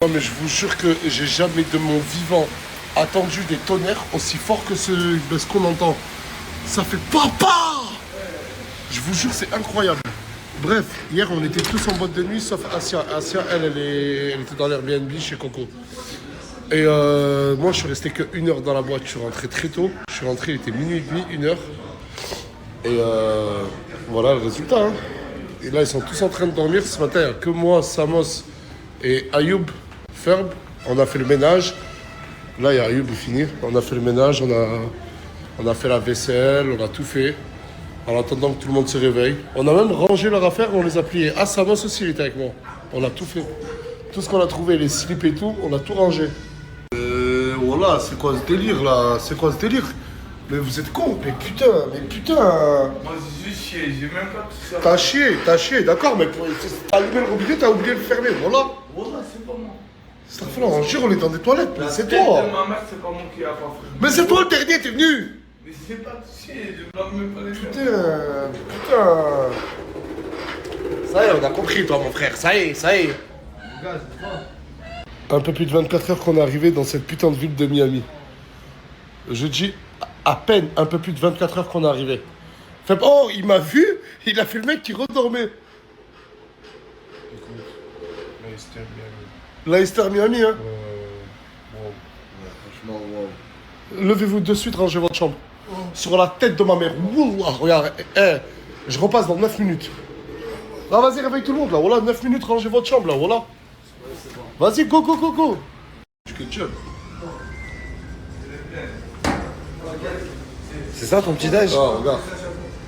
Non mais je vous jure que j'ai jamais de mon vivant attendu des tonnerres aussi forts que ce qu'on entend. Ça fait papa. Je vous jure, c'est incroyable. Bref, hier on était tous en boîte de nuit sauf Asia. Asia, elle était dans l'Airbnb chez Coco. Et moi je suis resté que 1 heure dans la boîte, je suis rentré très tôt. Je suis rentré, il était minuit et demi, 1 heure. Et voilà le résultat. Hein. Et là ils sont tous en train de dormir. Ce matin il n'y a que moi, Samos et Ayoub Ferb. On a fait le ménage. Là il y a Ayoub, il finit. On a fait le ménage, on a fait la vaisselle, on a tout fait. En attendant que tout le monde se réveille. On a même rangé leur affaire, on les a pliés. Ah, Samos aussi il était avec moi. On a tout fait. Tout ce qu'on a trouvé, les slips et tout, on a tout rangé. Voilà, c'est quoi ce délire là? C'est quoi ce délire? Mais vous êtes con, mais putain. Moi j'ai juste chié, j'ai même pas tout ça. T'as chié, d'accord, mais t'as allumé le robinet, t'as oublié de le fermer, voilà. Voilà, c'est pas moi. Ça fait on jure, on est dans des toilettes, mais c'est tête toi. de ma mère, c'est pas moi qui a pas fait. Mais c'est toi le dernier, t'es venu. Mais j'ai pas touché, je blâme même pas les gens. Putain. Ça y est, on a compris, toi, mon frère, ça y est. Un peu plus de 24 heures qu'on est arrivé dans cette putain de ville de Miami. Je dis à peine un peu plus de 24 heures qu'on est arrivé. Fait, oh, il m'a vu, il a fait le mec qui redormait. Leicester Miami, hein. Franchement, wow. Levez-vous de suite, rangez votre chambre. Sur la tête de ma mère. Wallah, regarde, je repasse dans 9 minutes. Là, vas-y, réveille tout le monde, là. Voilà, 9 minutes, rangez votre chambre, là, voilà. Vas-y, go. C'est ça ton petit déj? Oh, regarde.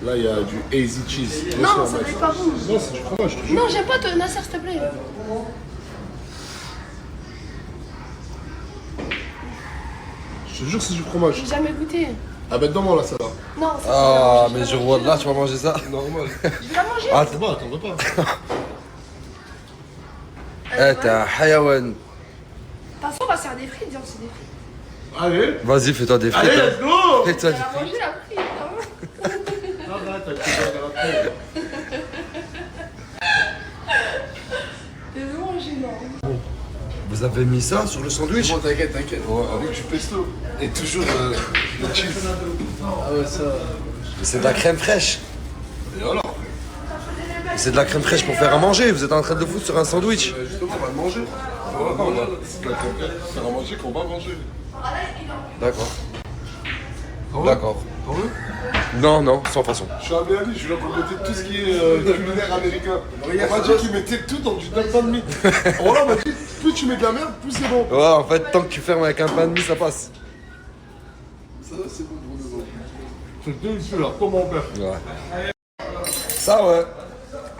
Là, il y a du Easy Cheese. Non, ça n'est pas bon. Non, c'est du fromage, je te jure. Non, j'aime pas Nasser, s'il te plaît. Je te jure, c'est du fromage. J'ai jamais goûté. Ah, ben, donne-moi là, ça va. Non, c'est Ah, pas mais je vois là, tu vas manger ça? Normal. Je vais la manger. Ah, C'est bon, t'en veux pas. t'es un hayawan. De toute façon, on va se faire des frites, viens, c'est des frites. Allez. Vas-y, fais-toi des frites. Allez, let's go. Fais-toi On des va frites. manger la frite, hein. Arrête, t'as que dans la tête. C'est vraiment gênant. Vous avez mis ça sur le sandwich? Bon, t'inquiète. Avec du pesto. Et toujours le cheese. Ah ouais, ça. Mais c'est de la crème fraîche. Et alors? C'est de la crème fraîche pour faire à manger. Vous êtes en train de foutre sur un sandwich. Justement, on va le manger. Voilà, c'est de la crème fraîche. C'est à manger qu'on va manger. D'accord. T'en veux? D'accord. T'en veux? Non, sans façon. Je suis à Miami, je viens pour goûter tout ce qui est culinaire américain. On m'a dit qu'ils mettaient tout dans du pain de mie. Voilà, on m'a dit, plus tu mets de la merde, plus c'est bon. Ouais, en fait, tant que tu fermes avec un pain de mie, ça passe. Ça, c'est bon pour le bon. C'est délicieux là, comme mon père. Ouais. Ça, ouais.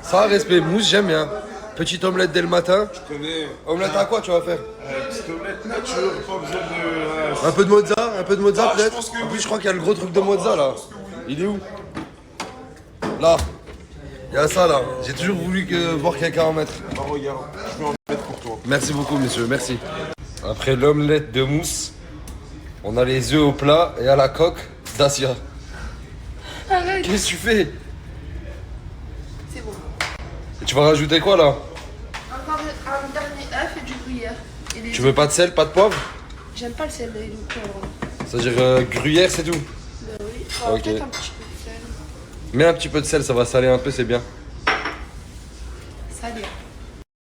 Ça, respect. Mousse, j'aime bien. Petite omelette dès le matin. Je connais. Omelette à quoi tu vas faire? Petite omelette nature, pas besoin de. Un peu de mozza Ah, je peut-être. pense que En oui. plus, je crois qu'il y a le gros truc de mozza là. Il est où? Là. Il y a ça là. J'ai toujours voulu voir quelqu'un en mettre. Ah, regarde, je vais en mettre pour toi. Merci beaucoup, messieurs. Merci. Après l'omelette de mousse, on a les œufs au plat et à la coque d'Asia. Arrête. Qu'est-ce que tu fais? C'est bon. Et tu vas rajouter quoi là? Encore un dernier œuf et du gruyère. Et des- Tu veux pas de sel, pas de poivre? J'aime pas le sel et le poivre. C'est-à-dire gruyère, c'est tout. Bah oui. Ok. Peut-être un petit peu de sel. Mets un petit peu de sel, ça va saler un peu, c'est bien. Salé.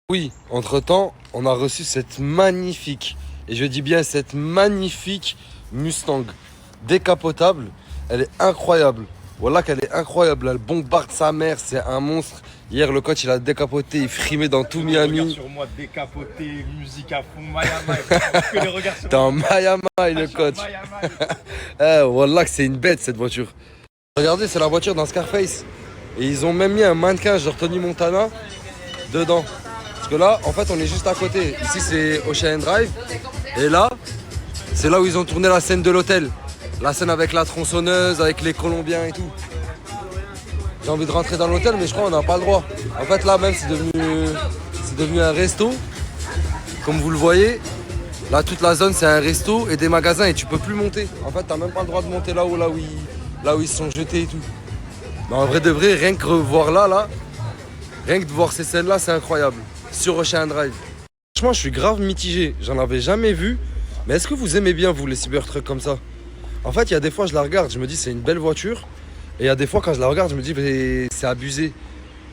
Oui, entre-temps, on a reçu cette magnifique, et je dis bien cette magnifique Mustang décapotable. Elle est incroyable. Voilà qu'elle est incroyable. Elle bombarde sa mère, c'est un monstre. Hier, le coach, il a décapoté, il frimait dans tout Regarde Miami. sur moi, décapoté, musique à fond, Miami. Que les regards sur T'es en Miami, le coach. Wallah que c'est une bête cette voiture. Regardez, c'est la voiture d'un Scarface. Et ils ont même mis un mannequin genre Tony Montana dedans. Parce que là, en fait, on est juste à côté. Ici, c'est Ocean Drive. Et là, c'est là où ils ont tourné la scène de l'hôtel. La scène avec la tronçonneuse, avec les Colombiens et tout. J'ai envie de rentrer dans l'hôtel, mais je crois qu'on n'a pas le droit. En fait, là même, c'est devenu un resto. Comme vous le voyez, là, toute la zone, c'est un resto et des magasins et tu peux plus monter. En fait, t'as même pas le droit de monter là où ils se sont jetés et tout. Mais en vrai de vrai, rien que revoir là, rien que de voir ces scènes-là, c'est incroyable. Sur Ocean Drive. Franchement, je suis grave mitigé. J'en avais jamais vu. Mais est-ce que vous aimez bien, vous, les Cybertruck comme ça? En fait, il y a des fois, je la regarde, je me dis, c'est une belle voiture. Et il y a des fois, quand je la regarde, je me dis, mais c'est abusé.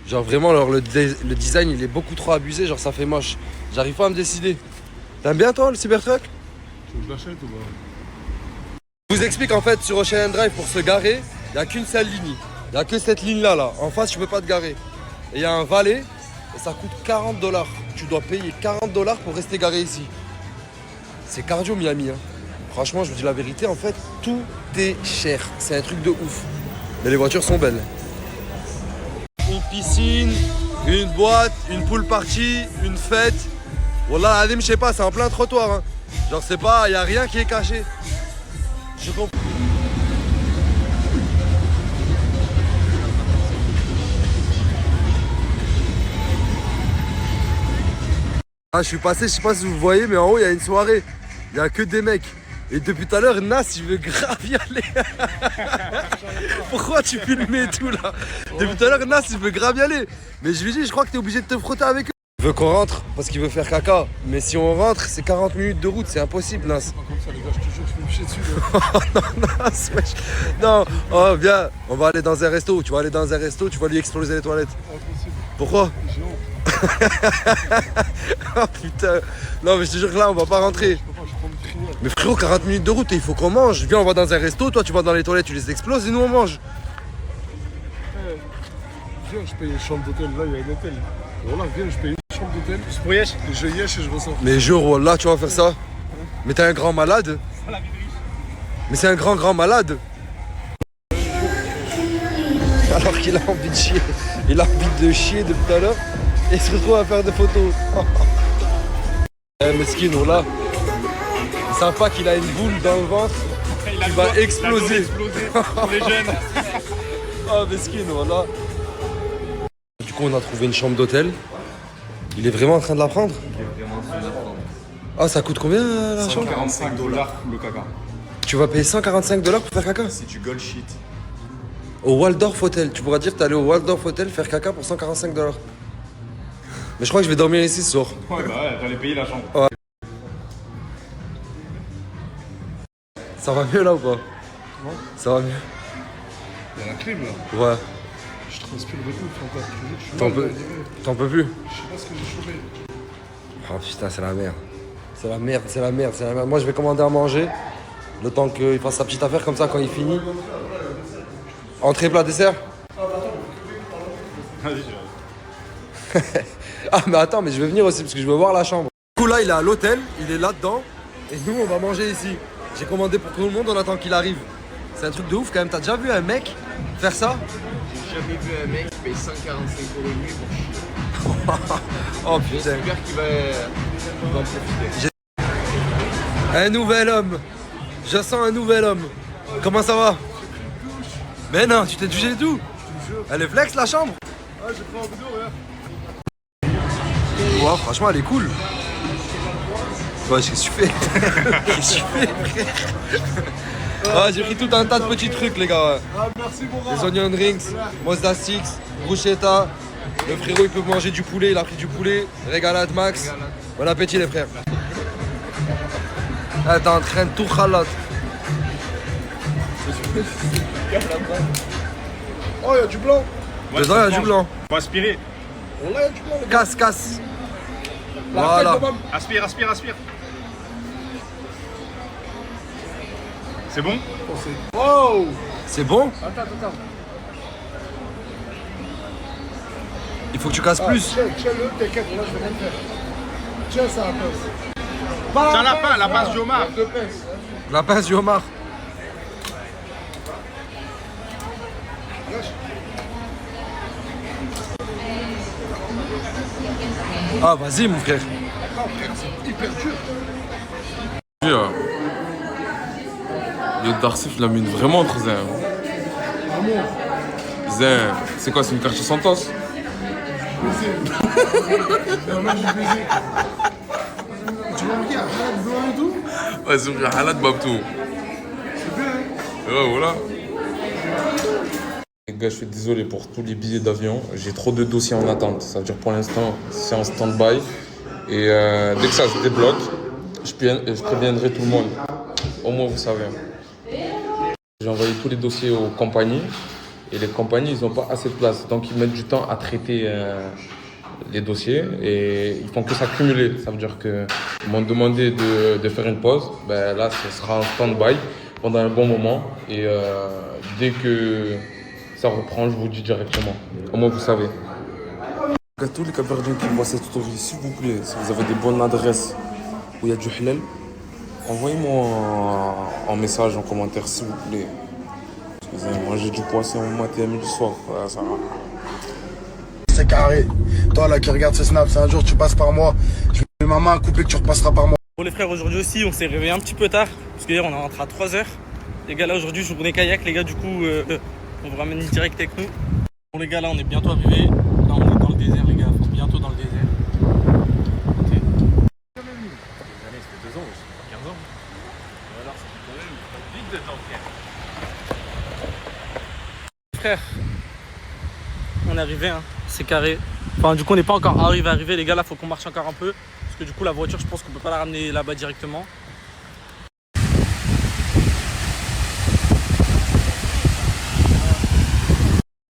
Genre, vraiment, alors, le design, il est beaucoup trop abusé. Genre, ça fait moche. J'arrive pas à me décider. T'aimes bien, toi, le Cybertruck? Tu veux que je l'achète ou pas? Je vous explique, en fait, sur Ocean Drive, pour se garer, il n'y a qu'une seule ligne. Il n'y a que cette ligne-là, là. En face, tu peux pas te garer. Et il y a un valet, et ça coûte 40 $. Tu dois payer 40 $ pour rester garé ici. C'est cardio Miami, hein. Franchement, je vous dis la vérité, en fait, tout est cher. C'est un truc de ouf. Mais les voitures sont belles. Une piscine, une boîte, une pool party, une fête. Wallah, Adim, je sais pas, c'est en plein trottoir, hein. Genre, c'est pas, y a rien qui est caché. Je comprends. Ah, je suis passé, je sais pas si vous voyez, mais en haut, il y a une soirée. Il y a que des mecs. Et depuis tout à l'heure, Nas, il veut grave y aller. Pourquoi tu filmais et tout là? Depuis tout à l'heure, Nas, il veut grave y aller. Mais je lui dis, je crois que t'es obligé de te frotter avec eux. Il veut qu'on rentre parce qu'il veut faire caca. Mais si on rentre, c'est 40 minutes de route, c'est impossible, Nas. Pas comme ça, les gars, je te jure, je peux me chier dessus. Non, Nas, wesh. Non, oh, viens, on va aller dans un resto. Tu vas aller dans un resto, tu vas lui exploser les toilettes. Impossible. Pourquoi? J'ai honte. Oh putain. Non, mais je te jure que là, on va pas rentrer. Je peux pas, je prends une crinière. Mais frérot, 40 minutes de route et il faut qu'on mange. Viens, on va dans un resto, toi tu vas dans les toilettes, tu les exploses et nous on mange. Viens, je paye une chambre d'hôtel. Là, il y a un hôtel. Voilà, viens, je paye une chambre d'hôtel. C'est pour Yesh. Et je yèche et je ressors. Mais jure, là tu vas faire ça. Mais t'es un grand malade. Mais c'est un grand malade. Alors qu'il a envie de chier. Il a envie de chier depuis tout à l'heure. Et il se retrouve à faire des photos. Eh, mesquin, là. Ils savent pas qu'il a une boule dans le ventre. Il va exploser. Pour les jeunes. Ah, mesquin, voilà. Du coup, on a trouvé une chambre d'hôtel. Il est vraiment en train de la prendre? Ah, ça coûte combien la chambre? 45 $ le caca. Tu vas payer 145 $ pour faire caca? Si tu gold shit. Au Waldorf Hotel. Tu pourras dire que t'es allé au Waldorf Hotel faire caca pour 145 $. Mais je crois que je vais dormir ici ce soir. Ouais, bah ouais, j'allais payer la chambre. Ouais. Ça va mieux là ou pas? Non. Ça va mieux? Il y a la clim là. Ouais. Je transpire de ouf, Fanta. Je te jure, je suis T'en mal, peux... là, je dirais. T'en peux plus? Je sais pas ce que j'ai chopé. Oh putain, c'est la merde. C'est la merde, c'est la merde, c'est la merde. Moi je vais commander à manger. Le temps qu'il fasse sa petite affaire comme ça quand il finit. Entrée, plat, dessert? Vas-y, je vais. Ah mais attends, mais je vais venir aussi parce que je veux voir la chambre. Du coup là il est à l'hôtel, il est là-dedans. Et nous on va manger ici. J'ai commandé pour tout le monde, on attend qu'il arrive. C'est un truc de ouf quand même, t'as déjà vu un mec faire ça? J'ai jamais vu un mec qui paye 145 € une nuit pour chier. Oh putain. J'espère qu'il va en profiter. Un nouvel homme. Je sens un nouvel homme. Comment ça va? Mais non, tu t'es touché et tout. Elle est flex la chambre. Ah, j'ai pris en vidéo, regarde. Ouais, franchement elle est cool. Ouais, qu'est-ce que tu fais? Qu'est-ce que tu fais, frère? Ah, j'ai pris tout un tas de petits trucs les gars. Ah, merci, mon Les gars. onion rings, Mozza Sticks, bruschetta. Le frérot il peut manger du poulet, il a pris du poulet. Régalade max. Bon appétit les frères. Ah, t'es en train de tout khalat. Oh, il y a du blanc. Dedans il y a du blanc. Faut aspirer. Oh, là, il y a du blanc, les gars. Casse, casse. La Voilà. tête de mam. Aspire, aspire, aspire. C'est bon? Oh. C'est bon? Attends. Il faut que tu casses Ah, plus. Tiens-le, t'inquiète, là, je vais rien faire. Tiens ça, pince. Tiens la pince du homard. Deux pinces. La pince du homard. Ah, vas-y, mon frère. Ah, frère, c'est hyper dur. Le Darsif, il a mis vraiment entre Zin. Zin, c'est quoi, c'est une carte Santos? Non, moi, j'ai baisé. Tu vois, regarde, là, blanc et tout. Ouais, c'est vrai, Halad Babtou. C'est bien, hein. Ouais, voilà. Les gars, je suis désolé pour tous les billets d'avion. J'ai trop de dossiers en attente. Ça veut dire pour l'instant, c'est en stand-by. Et dès que ça se débloque, je préviendrai tout le monde. Au moins, vous savez. J'ai envoyé tous les dossiers aux compagnies. Et les compagnies, ils n'ont pas assez de place. Donc, ils mettent du temps à traiter les dossiers. Et ils font que s'accumuler. Ça veut dire qu'ils m'ont demandé de faire une pause. Ben, là, ce sera en stand-by pendant un bon moment. Et dès que ça reprend, je vous dis directement. Au moins, vous savez. À tous les Capverdiens qui voient cette story, s'il vous plaît, si vous avez des bonnes adresses où il y a du halal, envoyez-moi un message en commentaire, s'il vous plaît. Excusez-moi, j'ai du poisson au matin et midi soir. Voilà, ça va. C'est carré. Toi là qui regarde ce snap, si un jour tu passes par moi, je mets ma main à couper que tu repasseras par moi. Pour les frères, aujourd'hui aussi, on s'est réveillé un petit peu tard. Parce qu'hier, on est rentré à 3h. Les gars, là, aujourd'hui, journée kayak. Les gars, du coup, on vous ramène direct avec nous. Bon, les gars, là, on est bientôt arrivés. Là, on est dans le désert, les gars. Enfin, bientôt dans le désert. Okay. Les années, ça fait 2 ans, ça fait 15 ans. Et alors, ça fait quand même vite de temps, frère. On est arrivé, hein. C'est carré. Enfin, du coup, on n'est pas encore arrivé, les gars. Là, faut qu'on marche encore un peu. Parce que du coup, la voiture, je pense qu'on peut pas la ramener là-bas directement.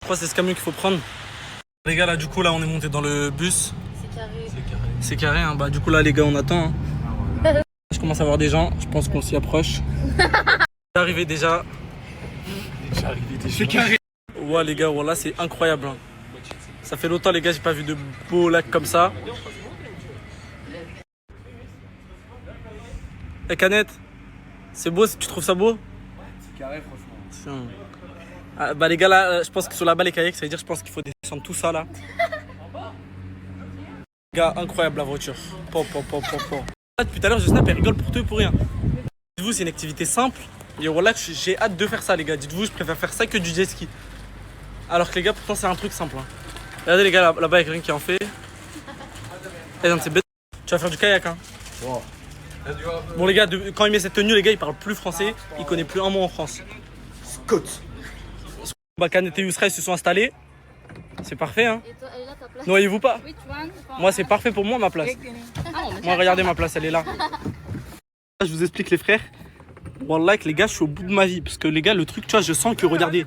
Je crois que c'est ce camion qu'il faut prendre. Les gars, là, du coup, là, on est monté dans le bus. C'est carré. C'est carré, hein. Bah, du coup, là, les gars, on attend. Hein. Je commence à voir des gens. Je pense qu'on s'y approche. C'est arrivé déjà. C'est carré. Ouais, les gars, voilà, c'est incroyable. Hein. Ça fait longtemps, les gars, j'ai pas vu de beaux lacs comme ça. Eh, Canette, c'est beau, tu trouves ça beau? C'est carré, franchement. Ah, bah les gars là, je pense que sur là-bas les kayaks, ça veut dire je pense qu'il faut descendre tout ça là. Les gars, incroyable la voiture. Là, depuis tout à l'heure je snap et rigole pour tout et pour rien. Dites-vous c'est une activité simple. Et voilà que j'ai hâte de faire ça les gars. Dites-vous je préfère faire ça que du jet ski. Alors que les gars pourtant c'est un truc simple. Hein. Regardez les gars là-bas il y a quelqu'un qui en fait. Eh, c'est bête. Tu vas faire du kayak hein. Wow. Bon les gars, quand il met cette tenue les gars il parle plus français. Il connaît plus un mot en France. Scott. Bah, Canette et Yousra ils se sont installés. C'est parfait hein. Et toi, elle est là ta place? Noyez-vous pas. Which one? Moi c'est parfait pour moi ma place. Moi regardez ma place elle est là. Je vous explique les frères. Wallah que les gars je suis au bout de ma vie. Parce que les gars le truc tu vois je sens que regardez.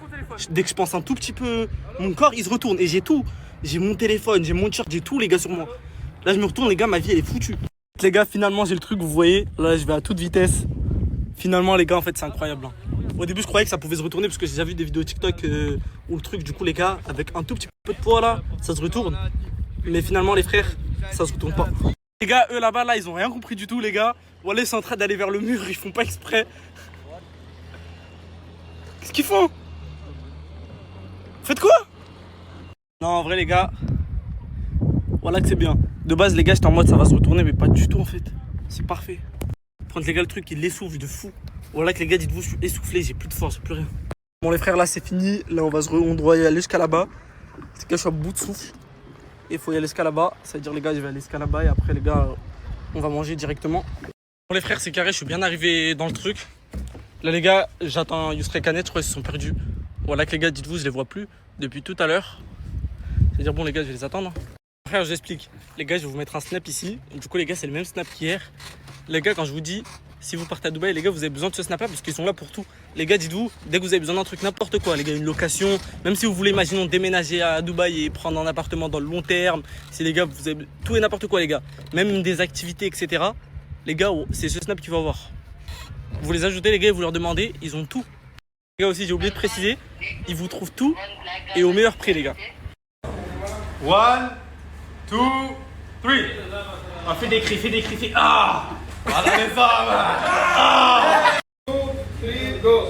Dès que je pense un tout petit peu. Mon corps il se retourne. Et j'ai tout. J'ai mon téléphone, j'ai mon t-shirt, j'ai tout les gars sur moi. Là je me retourne les gars ma vie elle est foutue. Les gars finalement j'ai le truc vous voyez. Là je vais à toute vitesse. Finalement les gars en fait c'est incroyable hein. Au début je croyais que ça pouvait se retourner parce que j'ai déjà vu des vidéos TikTok où le truc du coup les gars avec un tout petit peu de poids là ça se retourne. Mais finalement les frères ça se retourne pas. Les gars eux là-bas là ils ont rien compris du tout les gars. Voilà ils sont en train d'aller vers le mur, ils font pas exprès. Qu'est-ce qu'ils font? Faites quoi? Non en vrai les gars. Voilà que c'est bien. De base les gars j'étais en mode ça va se retourner mais pas du tout en fait. C'est parfait. Prendre les gars le truc il l'essouffle de fou. Voilà que les gars dites-vous je suis essoufflé, j'ai plus de force, j'ai plus rien. Bon les frères là c'est fini, là on doit y aller jusqu'à là-bas. Les gars je suis à bout de souffle. Et il faut y aller jusqu'à là-bas, ça veut dire les gars je vais aller jusqu'à là-bas et après les gars on va manger directement. Bon les frères c'est carré, je suis bien arrivé dans le truc. Là les gars j'attends Yousra et Canette, je crois qu'ils se sont perdus. Voilà que les gars dites-vous je les vois plus depuis tout à l'heure. C'est à dire bon les gars je vais les attendre. Frère je vous explique, les gars je vais vous mettre un snap ici. Du coup les gars c'est le même snap qu'hier. Les gars quand je vous dis si vous partez à Dubaï, les gars, vous avez besoin de ce snap-là parce qu'ils sont là pour tout. Les gars, dites-vous, dès que vous avez besoin d'un truc, n'importe quoi, les gars, une location, même si vous voulez, imaginons, déménager à Dubaï et prendre un appartement dans le long terme, si les gars, vous avez tout et n'importe quoi, les gars, même des activités, etc. Les gars, c'est ce snap qu'il faut avoir. Vous les ajoutez, les gars, et vous leur demandez, ils ont tout. Les gars, aussi, j'ai oublié de préciser, ils vous trouvent tout et au meilleur prix, les gars. 1, 2, 3. Ah, fais des cris, Ah! Voilà les femmes. Ah. 2, 3, go.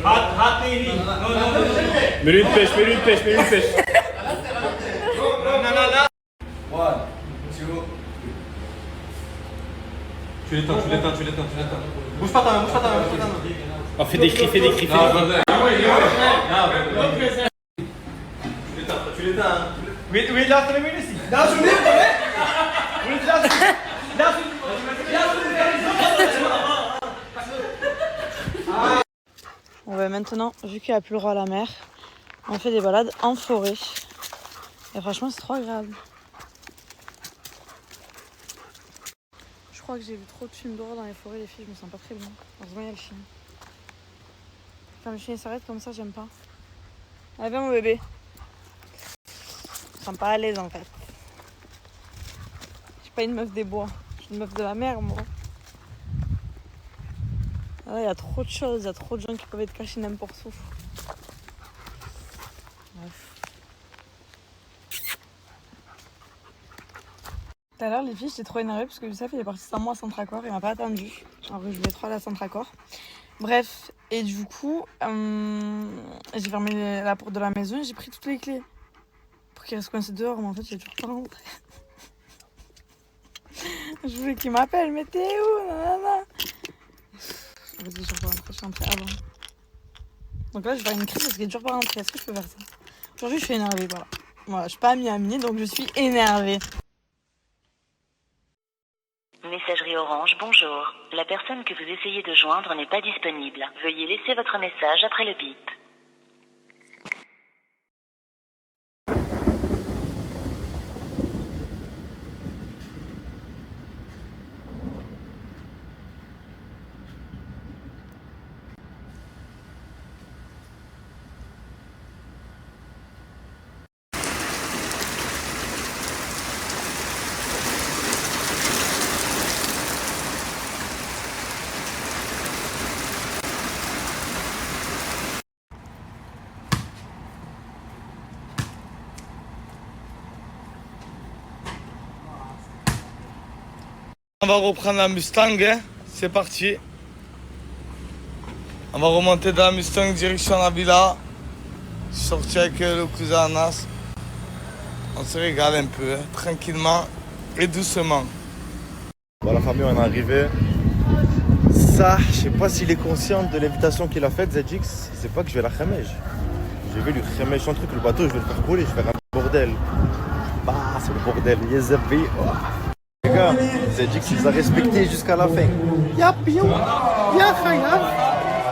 Hâte, Mets une pêche. Non. 1, 2. Tu l'éteins. Bouge pas ta main. Oh, fais des cris. Tu l'éteins. Oui, là, tu l'as ici. On va maintenant, vu qu'il n'y a plus le droit à la mer, on fait des balades en forêt. Et franchement, c'est trop agréable. Je crois que j'ai vu trop de films d'horreur dans les forêts, les filles, je me sens pas très bien. Heureusement, il y a le chien. Quand le chien s'arrête comme ça, j'aime pas. Allez, viens, mon bébé. Je me sens pas à l'aise en fait. Je suis pas une meuf des bois, je suis une meuf de la mer, moi. Il y a trop de choses, il y a trop de gens qui peuvent être cachés n'importe où. Bref. Tout à l'heure, les filles, j'étais trop énervée parce que Youssef il est parti sans moi à Centracor, il m'a pas attendu. Alors que je voulais trop aller à Centracor. Bref, et du coup, j'ai fermé la porte de la maison et j'ai pris toutes les clés. Pour qu'il reste coincé dehors, mais en fait, il est toujours pas rentré. Je voulais qu'il m'appelle, mais t'es où? Nanana. Vas-y, je suis pas rentrée, je suis rentrée avant. Donc là, je vais faire une crise parce qu'il est toujours pas rentré. Est-ce que je peux faire ça? Aujourd'hui, je suis énervée, voilà. Voilà, je suis pas Miami, donc je suis énervée. Messagerie Orange, bonjour. La personne que vous essayez de joindre n'est pas disponible. Veuillez laisser votre message après le bip. On va reprendre la Mustang, hein. C'est parti. On va remonter dans la Mustang direction la villa. Je suis sorti avec le cousin Anas. On se régale un peu, hein, tranquillement et doucement. Bon, la famille, on est arrivé. Ça, je sais pas s'il est conscient de l'invitation qu'il a faite, ZX. C'est pas que je vais la khamej. Je vais lui khamej son truc, le bateau, je vais le faire couler, je vais faire un bordel. Bah, c'est le bordel. Yezabi. Les gars, ZX, il les a respectés jusqu'à la fin. Y'a pion, y'a khayab.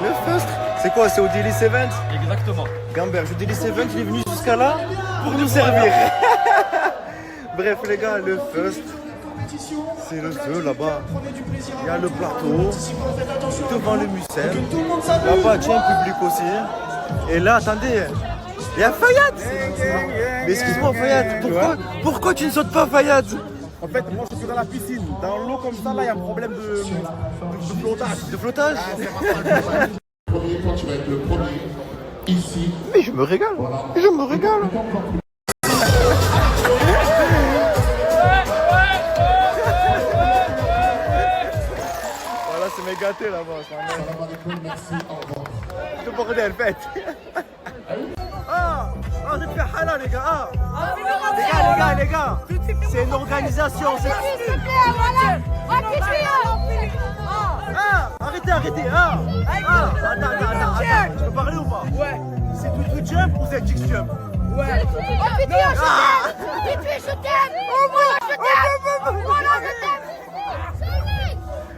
Le first. C'est quoi, c'est au Daily 7? Exactement. Gamber, le Daily 7, il est venu jusqu'à là pour nous servir. Bref, les gars, le first. C'est le feu là-bas. Il y a le plateau. Devant le Mucem. Là-bas, tu as un public aussi. Et là, attendez. Il y a Fayad. Mais excuse-moi, Fayad. Pourquoi tu ne sautes pas, Fayad? En fait, moi je suis dans la piscine. Dans l'eau comme ça, là, il y a un problème de flottage. De flottage? Premier, quand tu vas être le premier, ici. Mais je me régale. Je me régale. Voilà, c'est mes gâtés là-bas. Merci, au revoir. Le bordel, fête. Ah, vous êtes fait hala, les gars. Les gars. C'est une organisation. Arrêtez. Attends. Tu peux parler ou pas? Ouais. C'est Twitch Jump ou c'est X Jump? Ouais. Oh putain, je t'aime. Oh moi, je t'aime.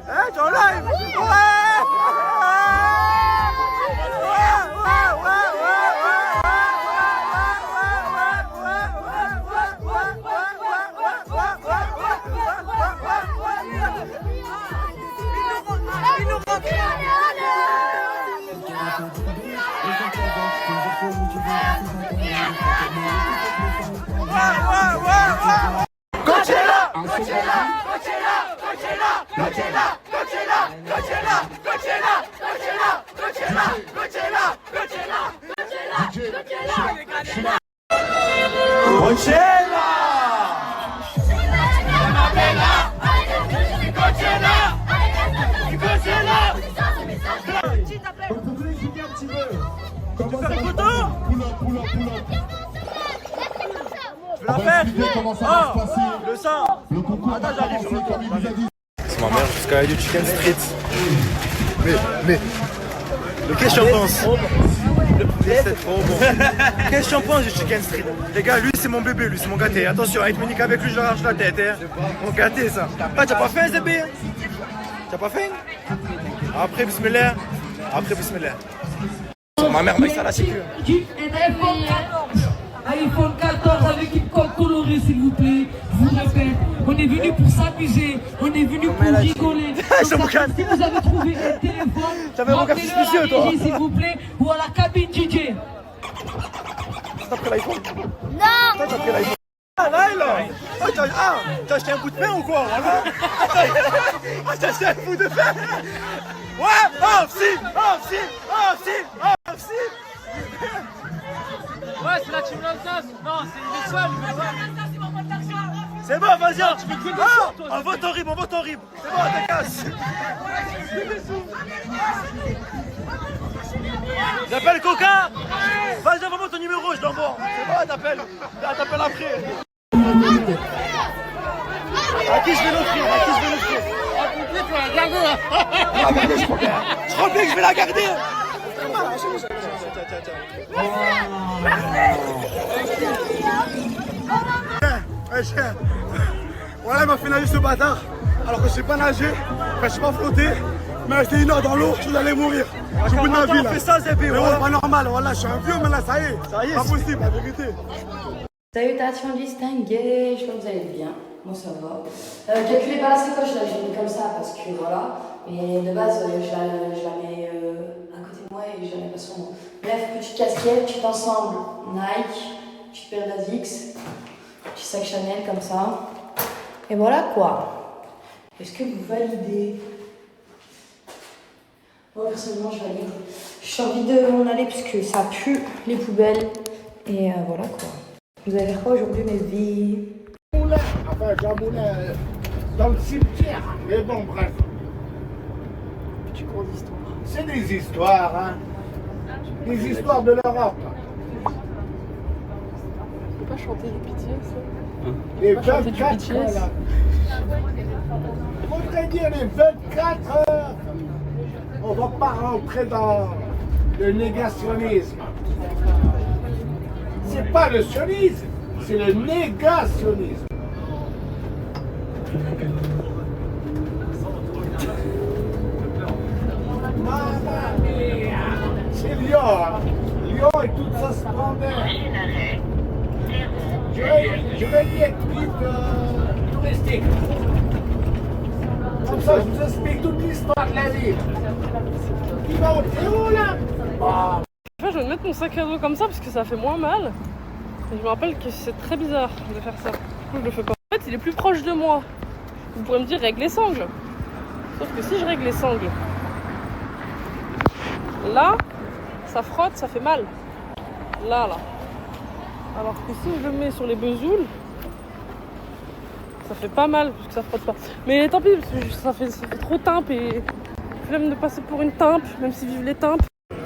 Hein, tu es en live? Le sang. Attends, j'arrive. C'est ma mère jusqu'à du Chicken Street. Mais qu'est-ce que tu en penses? C'est trop bon. Qu'est-ce que tu en penses du Chicken Street? Les gars, lui c'est mon bébé, lui c'est mon gâté. Attention, avec Monique avec lui, je l'arrache la tête. Hein. Mon gâté ça. Ah, t'as pas faim, Zébé? T'as pas faim? Après, bismillah. Ma mère m'a dit ça à la sécu. iPhone 14 avec une coque colorée, s'il vous plaît. Je vous répète, on est venu pour s'amuser, on est venu pour rigoler. Donc, si vous avez trouvé un téléphone, montez-le à la régie, s'il vous plaît, ou à la cabine DJ. T'as pris l'iPhone? Non! T'as pris l'iPhone? Ah, là, là! T'as acheté un bout de pain ou quoi? Voilà! T'as acheté un bout de pain? Ouais! Oh, si! Oh, si! Oh, si! Oh, si! Ouais, c'est la team Lantas. Non, c'est il est seul. C'est bon, vas-y! On vote en rib, on vote en rib! C'est bon, t'es casse! J'appelle Coca! Vas-y, envoie-moi ton numéro, je l'envoie! C'est bon, t'appelles après! À qui je vais l'offrir? À qui je vais l'offrir? Tu vas la garder là. Je crois bien que je vais la garder! Voilà, il m'a fait nager ce bâtard. Alors que je sais pas nager, je sais pas flotter. Mais j'étais 1 heure dans l'eau, je allais mourir. J'ai bout de ma vie là. On fait ça, Zébé, mais ouais, pas normal, voilà, je suis un vieux, mais là, ça y est. Pas possible, la vérité. Salutations distinguées, j'espère que vous allez bien. Moi ça va. Calculez pas la sacoche là, je l'ai mis comme ça parce que voilà. Mais de base, je la mets à côté de moi et je la mets pas sur moi. Bref, petite casquette, petit ensemble Nike, petite paire d'Asics, petit sac Chanel comme ça. Et voilà quoi. Est-ce que vous validez? Moi personnellement je valide. Je suis envie de m'en aller puisque ça pue les poubelles. Et voilà quoi. Vous allez faire quoi aujourd'hui mes vies? Moulin, enfin j'ai un moulin dans le cimetière. Mais bon bref. Tu cours d'histoire. C'est des histoires, hein. Des histoires de l'Europe. Tu peux pas chanter du pitié ça? Les 24 heures. Faudrait dire les 24 heures. On va pas rentrer dans le négationnisme. C'est pas le sionisme, c'est le négationnisme. Mamma mia! C'est Lyon, hein. Lyon et toute sa splendeur. Je vais y être vite touristique. Comme ça, je vous explique toute l'histoire de la ville. Qui va au Théo, là? Oh. Je vais mettre mon sac à dos comme ça parce que ça fait moins mal. Et je me rappelle que c'est très bizarre de faire ça. Du coup, je le fais pas. En fait, il est plus proche de moi. Vous pourrez me dire règle les sangles. Sauf que si je règle les sangles, là, ça frotte, ça fait mal. Là. Alors que si je le mets sur les besoules, ça fait pas mal parce que ça frotte pas. Mais tant pis, parce que ça fait trop timpe et flemme de passer pour une timpe, même si vive les timpes.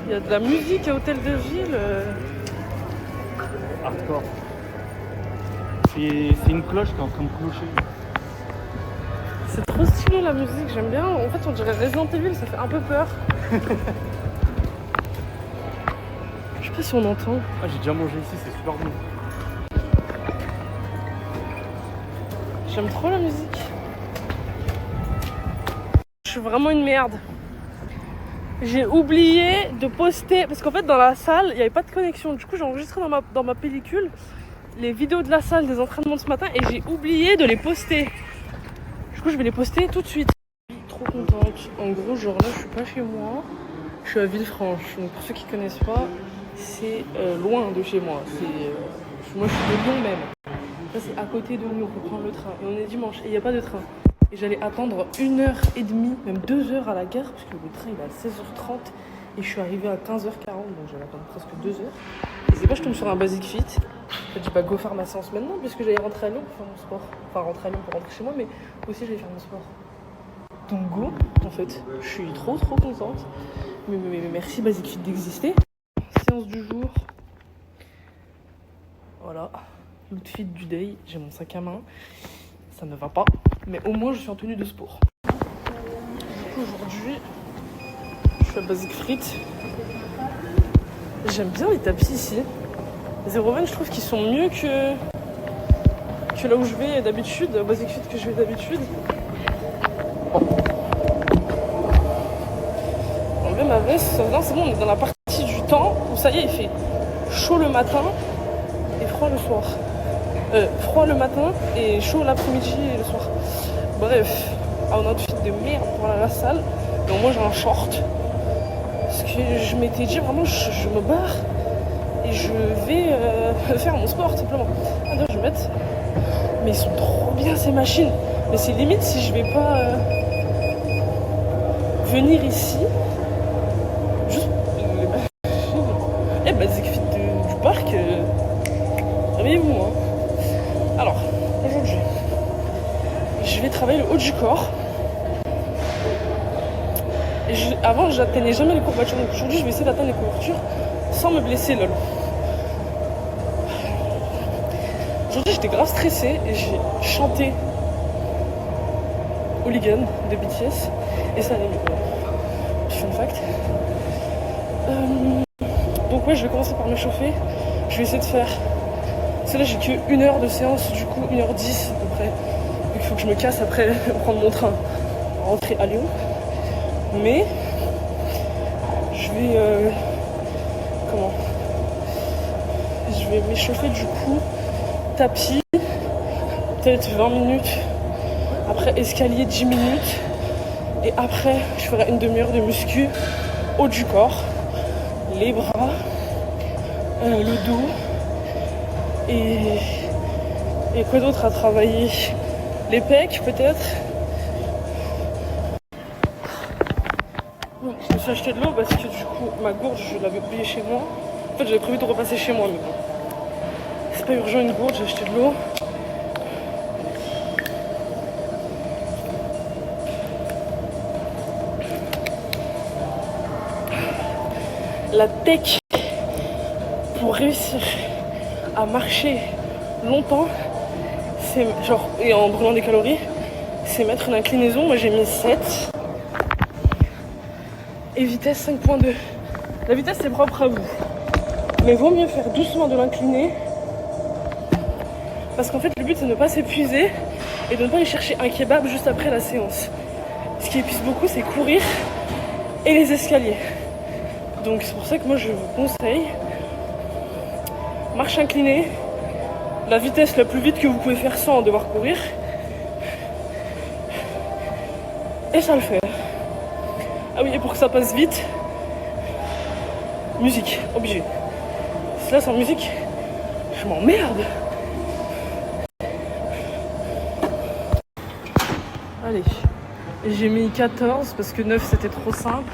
Il y a de la musique à Hôtel de Ville. Hardcore. C'est une cloche qui est en train de clocher. C'est trop stylé la musique, j'aime bien. En fait, on dirait Resident Evil, ça fait un peu peur. Je sais pas si on entend. Ah, j'ai déjà mangé ici, c'est super bon. J'aime trop la musique. Je suis vraiment une merde. J'ai oublié de poster, parce qu'en fait dans la salle il n'y avait pas de connexion. Du coup j'ai enregistré dans ma pellicule les vidéos de la salle des entraînements de ce matin et j'ai oublié de les poster. Du coup je vais les poster tout de suite. Trop contente. En gros genre là je suis pas chez moi, je suis à Villefranche. Donc pour ceux qui connaissent pas, c'est loin de chez moi. Moi je suis de Lyon même. Ça c'est à côté de nous, on peut prendre le train. Et on est dimanche et il n'y a pas de train. Et j'allais attendre 1h30, même 2h à la gare, parce que le train il est à 16h30 et je suis arrivée à 15h40, donc j'allais attendre presque 2h. Et c'est pas, je tombe sur un Basic Fit. En fait, j'ai pas go faire ma séance maintenant, puisque j'allais rentrer à Lyon pour faire mon sport. Enfin, rentrer à Lyon pour rentrer chez moi, mais aussi j'allais faire mon sport. Donc go, en fait, je suis trop contente. Mais merci Basic Fit d'exister. Séance du jour. Voilà, l'outfit du day, j'ai mon sac à main. Ça ne va pas, mais au moins je suis en tenue de sport. Aujourd'hui, je suis à Basic Fit. J'aime bien les tapis ici. Les Aeroven, je trouve qu'ils sont mieux que là où je vais d'habitude, Basic Fit que je vais d'habitude. Enlever ma veste, non c'est bon, on est dans la partie du temps où ça y est, il fait chaud le matin et froid le soir. Froid le matin et chaud l'après-midi et le soir. Bref, un outfit de merde pour aller à la salle. Donc moi j'ai un short. Parce que je m'étais dit vraiment je me barre et je vais faire mon sport simplement. Alors, je vais mettre. Mais ils sont trop bien ces machines. Mais c'est limite si je vais pas venir ici. Juste les machines. Eh ben Basic Fit du parc. Réveillez-vous hein. Alors, aujourd'hui, je vais travailler le haut du corps. Et avant, j'atteignais jamais les courbatures. Donc aujourd'hui, je vais essayer d'atteindre les courbatures sans me blesser, lol. Aujourd'hui, j'étais grave stressée et j'ai chanté Hooligan de BTS. Et ça allait mieux. Fun fact. Donc ouais, je vais commencer par m'échauffer. Je vais essayer de faire... C'est là, j'ai que 1 heure de séance, du coup 1h10 à peu près. Il faut que je me casse après prendre mon train, rentrer à Lyon. Mais je vais je vais m'échauffer du coup tapis peut-être 20 minutes, après escalier 10 minutes et après je ferai une demi-heure de muscu haut du corps, les bras, le dos et quoi d'autre à travailler, les pecs peut-être. Je me suis acheté de l'eau parce que du coup ma gourde je l'avais oubliée chez moi. En fait j'avais prévu de repasser chez moi mais bon. C'est pas urgent une gourde, j'ai acheté de l'eau. La tech pour réussir à marcher longtemps, c'est genre, et en brûlant des calories, c'est mettre une inclinaison. Moi j'ai mis 7. Et vitesse 5.2. La vitesse c'est propre à vous. Mais vaut mieux faire doucement de l'incliné. Parce qu'en fait le but c'est de ne pas s'épuiser et de ne pas aller chercher un kebab juste après la séance. Ce qui épuise beaucoup c'est courir et les escaliers. Donc c'est pour ça que moi je vous conseille marche inclinée, la vitesse la plus vite que vous pouvez faire sans devoir courir. Et ça le fait. Ah oui, et pour que ça passe vite, musique, obligé. Si là sans musique, je m'emmerde. Allez, j'ai mis 14 parce que 9 c'était trop simple.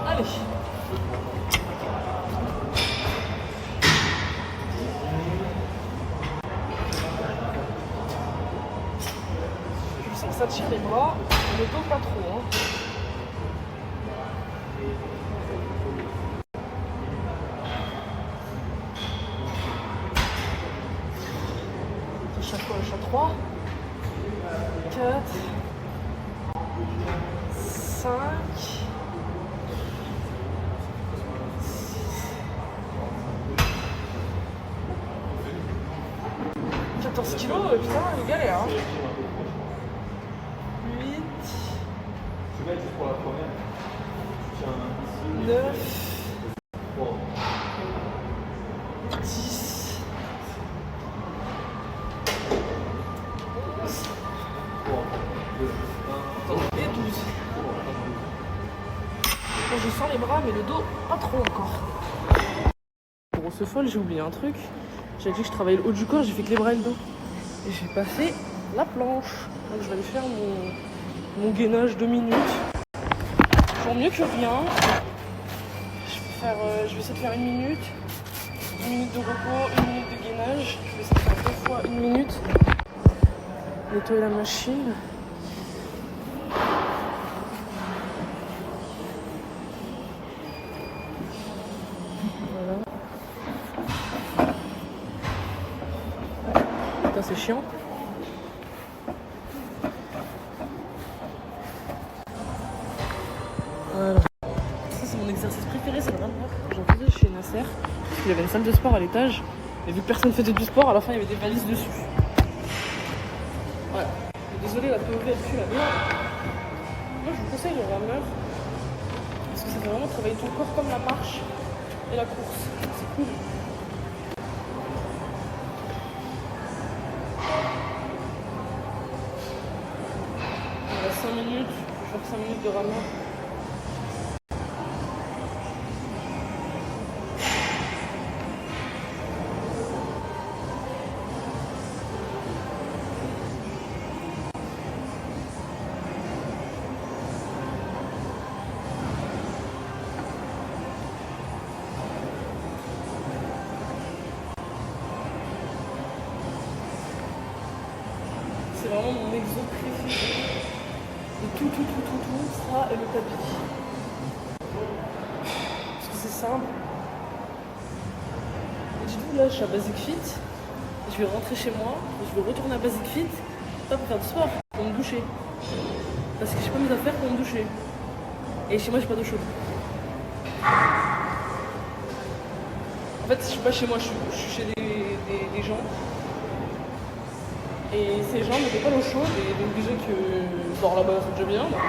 Allez. Ça tire les bras, le dos pas trop. Hein. Chaque fois, chaque 3, 4, 5, 14 kilos, putain, les galères. Hein. 9, 10, 11 et 12. Bon, je sens les bras, mais le dos, pas trop encore. Pour ce folle, j'ai oublié un truc. J'avais dit que je travaillais le haut du corps, j'ai fait que les bras et le dos. Et j'ai pas fait la planche. Donc je vais aller faire mon gainage 2 minutes. Toujours mieux que rien. Je vais essayer de faire 1 minute. 1 minute de repos, 1 minute de gainage. Je vais essayer de faire 2 fois 1 minute. Nettoyer la machine. Voilà. Putain, c'est chiant. Voilà. Ça, c'est mon exercice préféré, c'est le rameur. J'en faisais chez Nasser. Il y avait une salle de sport à l'étage. Et vu que personne ne faisait du sport, à la fin, il y avait des valises dessus. Ouais. Désolé, la POV, elle pue la merde. Moi je vous conseille le rameur parce que ça fait vraiment travailler ton corps comme la marche et la course. C'est cool. Il reste 5 minutes, je vais faire 5 minutes de rameur. C'est vraiment mon exo préféré. Et tout, ça et le tapis. Parce que c'est simple. Et du coup là je suis à Basic Fit. Je vais rentrer chez moi, je vais retourner à Basic Fit, pas pour faire du sport, pour me doucher. Parce que j'ai pas mes affaires pour me doucher. Et chez moi j'ai pas d'eau chaude. En fait je suis pas chez moi, je suis chez des gens. Et ces gens n'avaient pas l'eau chaude et donc déjà que je dors là-bas, c'est déjà bien. Donc...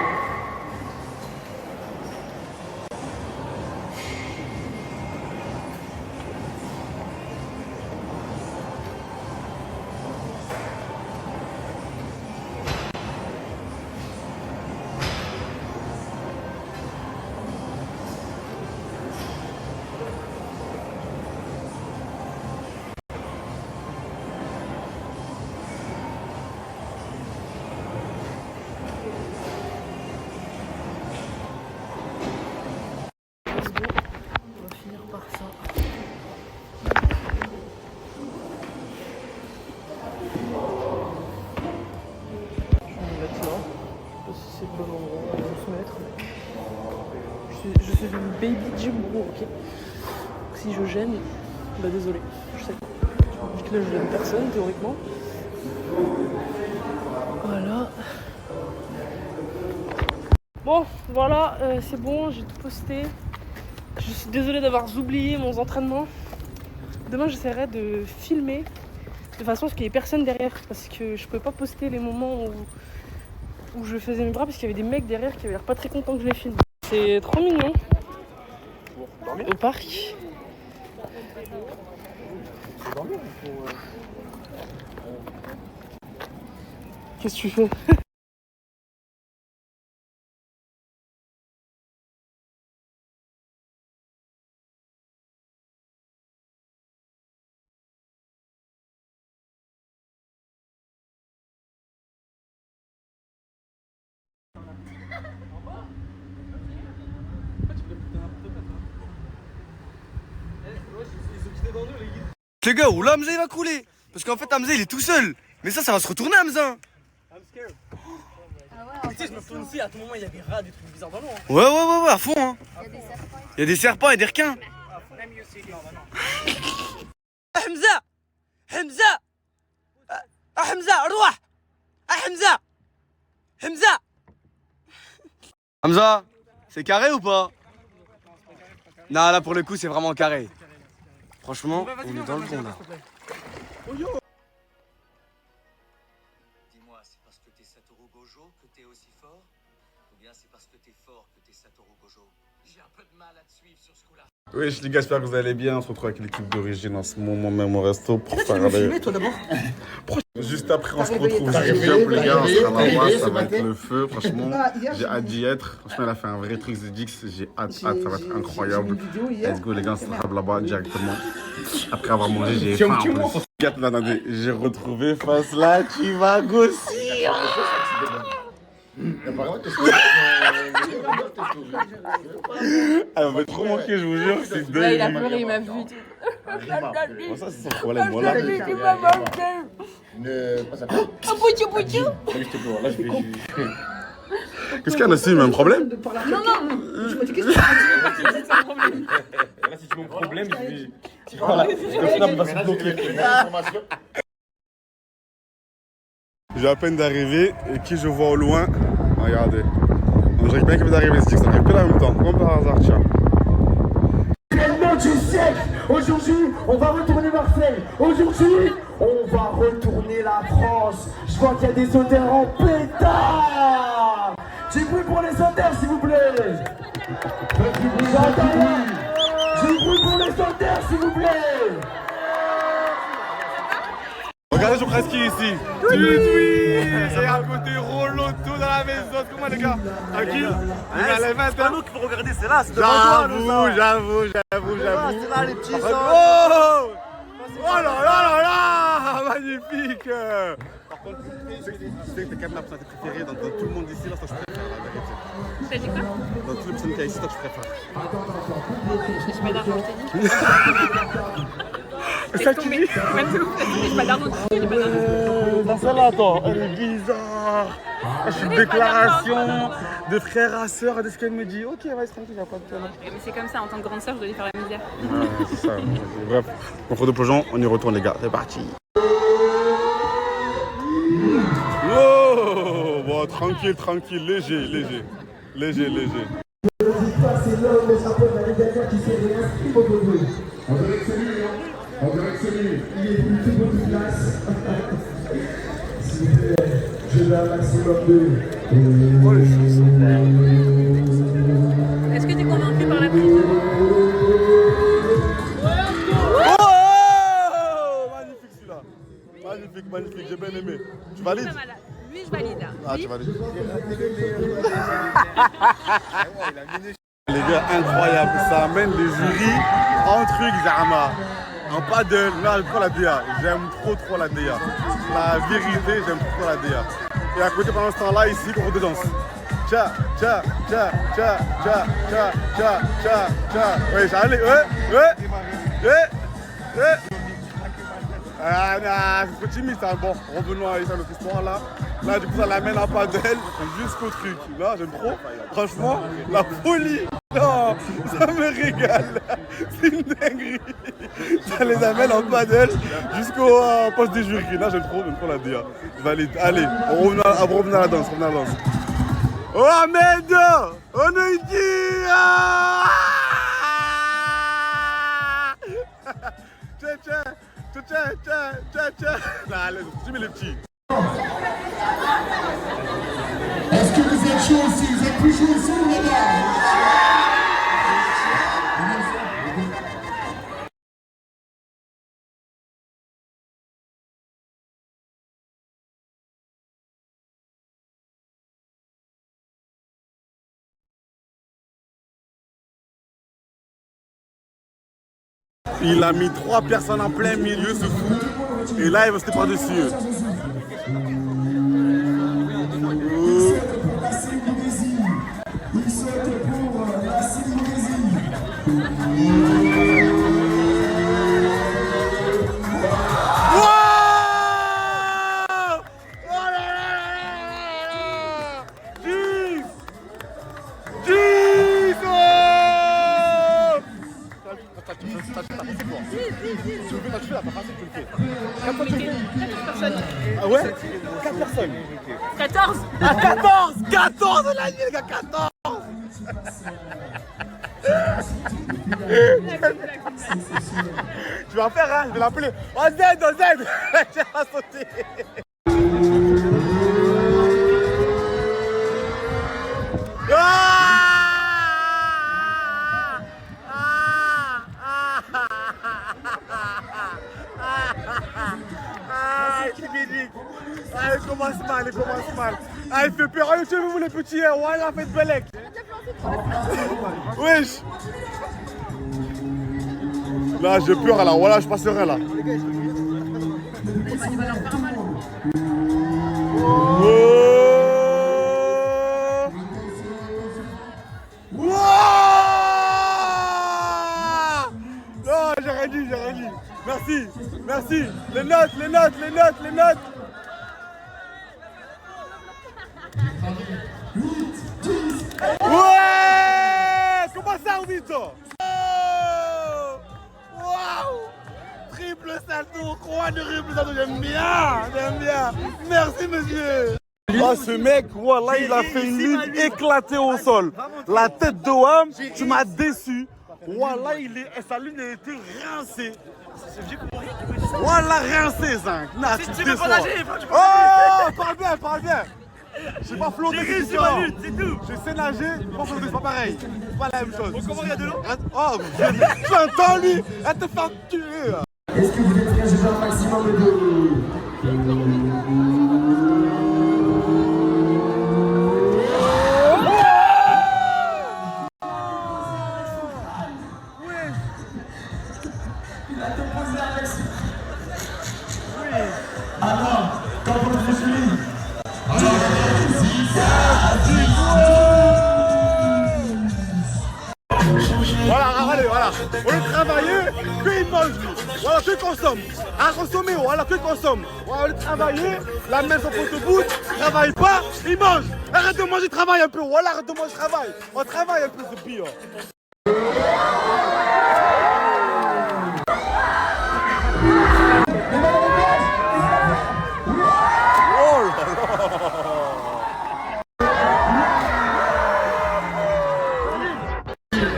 Je suis une baby gym bro, ok. Donc, si je gêne, bah désolé, je sais. Vu que là je gêne personne théoriquement. Voilà. Bon, voilà, c'est bon, j'ai tout posté. Je suis désolée d'avoir oublié mon entraînement. Demain j'essaierai de filmer de façon à ce qu'il n'y ait personne derrière. Parce que je pouvais pas poster les moments où je faisais mes bras parce qu'il y avait des mecs derrière qui avaient l'air pas très contents que je les filme. C'est trop mignon. Au parc. Qu'est-ce que tu fais? Les gars, là Hamza il va couler. Parce qu'en fait Hamza il est tout seul. Mais ça va se retourner Hamza. Tu sais, je me tourne ici, à tout moment il y a des rats, des trucs bizarres dans l'eau. Hein. Ouais, à fond. Hein. Il y a des serpents et des requins. Hamza روح Hamza, c'est carré ou pas? Non, là pour le coup c'est vraiment carré. Franchement, on est dans le bon là. Dis-moi, c'est parce que t'es Satoru Gojo que t'es aussi fort? Ou bien c'est parce que t'es fort que t'es Satoru Gojo? J'ai un peu de mal à te suivre sur ce coup-là. Oui, les gars, j'espère que vous allez bien. On se retrouve avec l'équipe d'origine en ce moment même au resto pour faire filmer, toi d'abord. Juste après, on se retrouve. Jump, les gars, on sera là-bas, ça va être le feu. Franchement, j'ai hâte d'y être. Franchement, elle a fait un vrai truc ZX. J'ai hâte, ça va être incroyable. Let's go, les gars, on se rattrape là-bas directement. Après avoir mangé, j'ai faim en plus. Attendez, j'ai retrouvé face là, tu vas grossir. Elle m'a trop manqué, je vous jure, c'est dingue. Ouais, il a pleuré, il m'a vu. Bon, ça, c'est son problème. Moi, là, Tu m'as manqué. qu'est-ce qu'il y a, Nassim, un problème? Non, je me dis qu'est-ce que c'est un problème. Là, si tu veux un problème, je te Snap va se bloquer. Je viens à peine d'arriver et qui je vois au loin? Regardez. Donc, j'arrive bien qu'il vient d'arriver, ça arrive que là en même temps, comme par hasard, tiens. Événement du siècle. Aujourd'hui, on va retourner Marseille. Aujourd'hui, on va retourner la France. Je vois qu'il y a des odeurs en pétard. Du bruit pour les soldaires, s'il vous plaît. J'entends rien. Du bruit pour les soldaires, s'il vous plaît. Regardez Jokraski ici. Oui. Et à côté Rollo, tout dans la maison. Comment les gars? Tranquille. C'est pas nous qu'il faut regarder, c'est là. J'avoue. C'est là les petits sons. Oh là magnifique. Par contre, tu sais que t'es quand même la personne préférée dans tout le monde ici, là, ça je préfère la vérité. T'as dit quoi? Dans toutes les personnes qu'il y a ici, toi je préfère. Je pas d'argent, je t'ai dit. C'est ça que tu dis? J'ai pas d'argent, j'ai pas d'argent. Dans celle-là, attends, elle est bizarre. Je suis une déclaration de frère à sœur, de ce qu'elle me dit. Ok, vas-y, tranquille, y'a pas de problème. Mais c'est comme ça, en tant que grande sœur, je dois lui faire la misère. Ouais, c'est ça. Bref, contre de plongeon, on y retourne les gars, c'est parti. Oh, bon, tranquille, léger. C'est l'homme des champions de la Ligue des qui s'est réinscrit au Gogo. On dirait que c'est lui, il est plus tout beau de place. S'il vous plaît, je veux un maximum de... Est-ce que tu es convaincu par la prise? Oh, magnifique celui-là. Magnifique, j'ai bien aimé. Tu valides? Lui, je valide. Ah, tu valides. Les gars, incroyable. Ça amène les jurys en truc, Zama. En paddle. Non, j'aime trop la DA. J'aime trop la DA. La vérité, j'aime trop la DA. Et à côté, pendant ce temps-là, ici, cours de danse. Tcha. Ouais, j'allais. Ah non, c'est trop timide ça. Bon, revenons à notre histoire là. Là, du coup, ça l'amène à paddle jusqu'au truc. Là, j'aime trop. Franchement, la folie. Non, ça me régale. C'est une dinguerie. Ça les amène en paddle jusqu'au poste des jurys. Là, j'aime trop la DA. Je valide. Allez, on revient à la danse. Oh, Ahmed! On est ici! Tiens. Allez, tu mets les petits. Est-ce que vous êtes chaud aussi? Vous êtes plus chaud aussi, les gars? Il a mis 3 personnes en plein milieu, ce fou. Et là, il va se par-dessus eux. Ah ouais? 4 personnes. 14. Ah 14 de l'année les gars, 14. Tu vas en faire hein, je vais l'appeler. Oh Z. Je vais pas sauter. Ah, il commence mal. Ah, il fait peur. Allez, chez vous les petits, voilà, faites belek. Wesh. Là, j'ai peur, là, voilà, je passerai là. Non, j'ai rien dit. Merci. Les notes. Ouais! Comment ça, Vito? Oh! Waouh! Triple salto, croix de triple salto, j'aime bien. Merci, monsieur. Oh, ce mec, voilà, il a fait une ligne éclatée au sol. La tête de Wam, tu m'as déçu. Voilà, sa ligne a été rincée. Voilà, rincée, Zinc. Tu déçois. Oh, parle bien. Je sais pas flotter. J'ai réussi ma lutte, c'est tout. Je sais nager, pas flotter, c'est pas pareil. C'est pas la même chose. Comment il y a de l'eau? Oh, je l'entends lui. Elle te fait tuer. Est-ce que vous êtes prêts? Je veux un maximum de... Alors, quand vous le faites, voilà, allez, voilà. On est travailler, qu'il mange lui. Voilà, qu'il consomme. À consommer, voilà, qu'il consomme. Voilà, on est travailler, la main sur le bout, travaille pas, il mange. Arrête de manger, travaille un peu. Voilà, arrête de manger, travaille. On travaille un peu, c'est pire.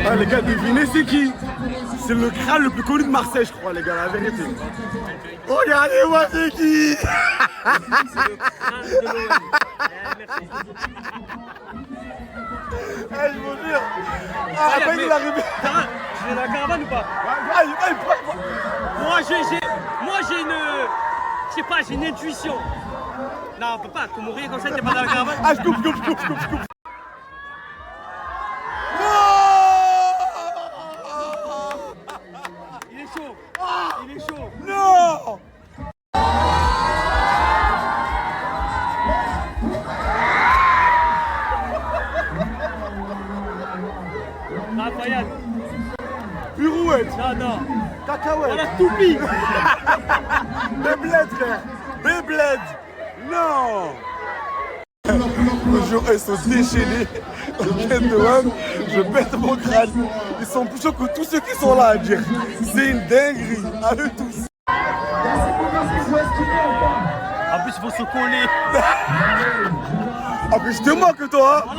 Ah les gars, devinez c'est qui? C'est le crâne le plus connu de Marseille, je crois, les gars, la vérité. Regardez-moi c'est qui? C'est le crâne de l'OM. Eh, je vous jure. Ah, à peine il est arrivé. J'ai la caravane ou pas? Moi j'ai une... Je sais pas, j'ai une intuition. Non, on peut pas, comme mourir comme ça, t'es pas dans la caravane. Ah, je coupe. Il est chaud. Il est chaud. Non. Incroyable. Pirouette. Non. Cacahuète. On a tout mis. Beyblade, frère. Beyblade. Non. Le jour, ils sont déchaînés. Je pète mon crâne. Ils sont plus chauds que tous ceux qui sont là à dire. C'est une dinguerie. À eux tous. En plus, il faut se coller. En plus, je te moque, toi. Hein.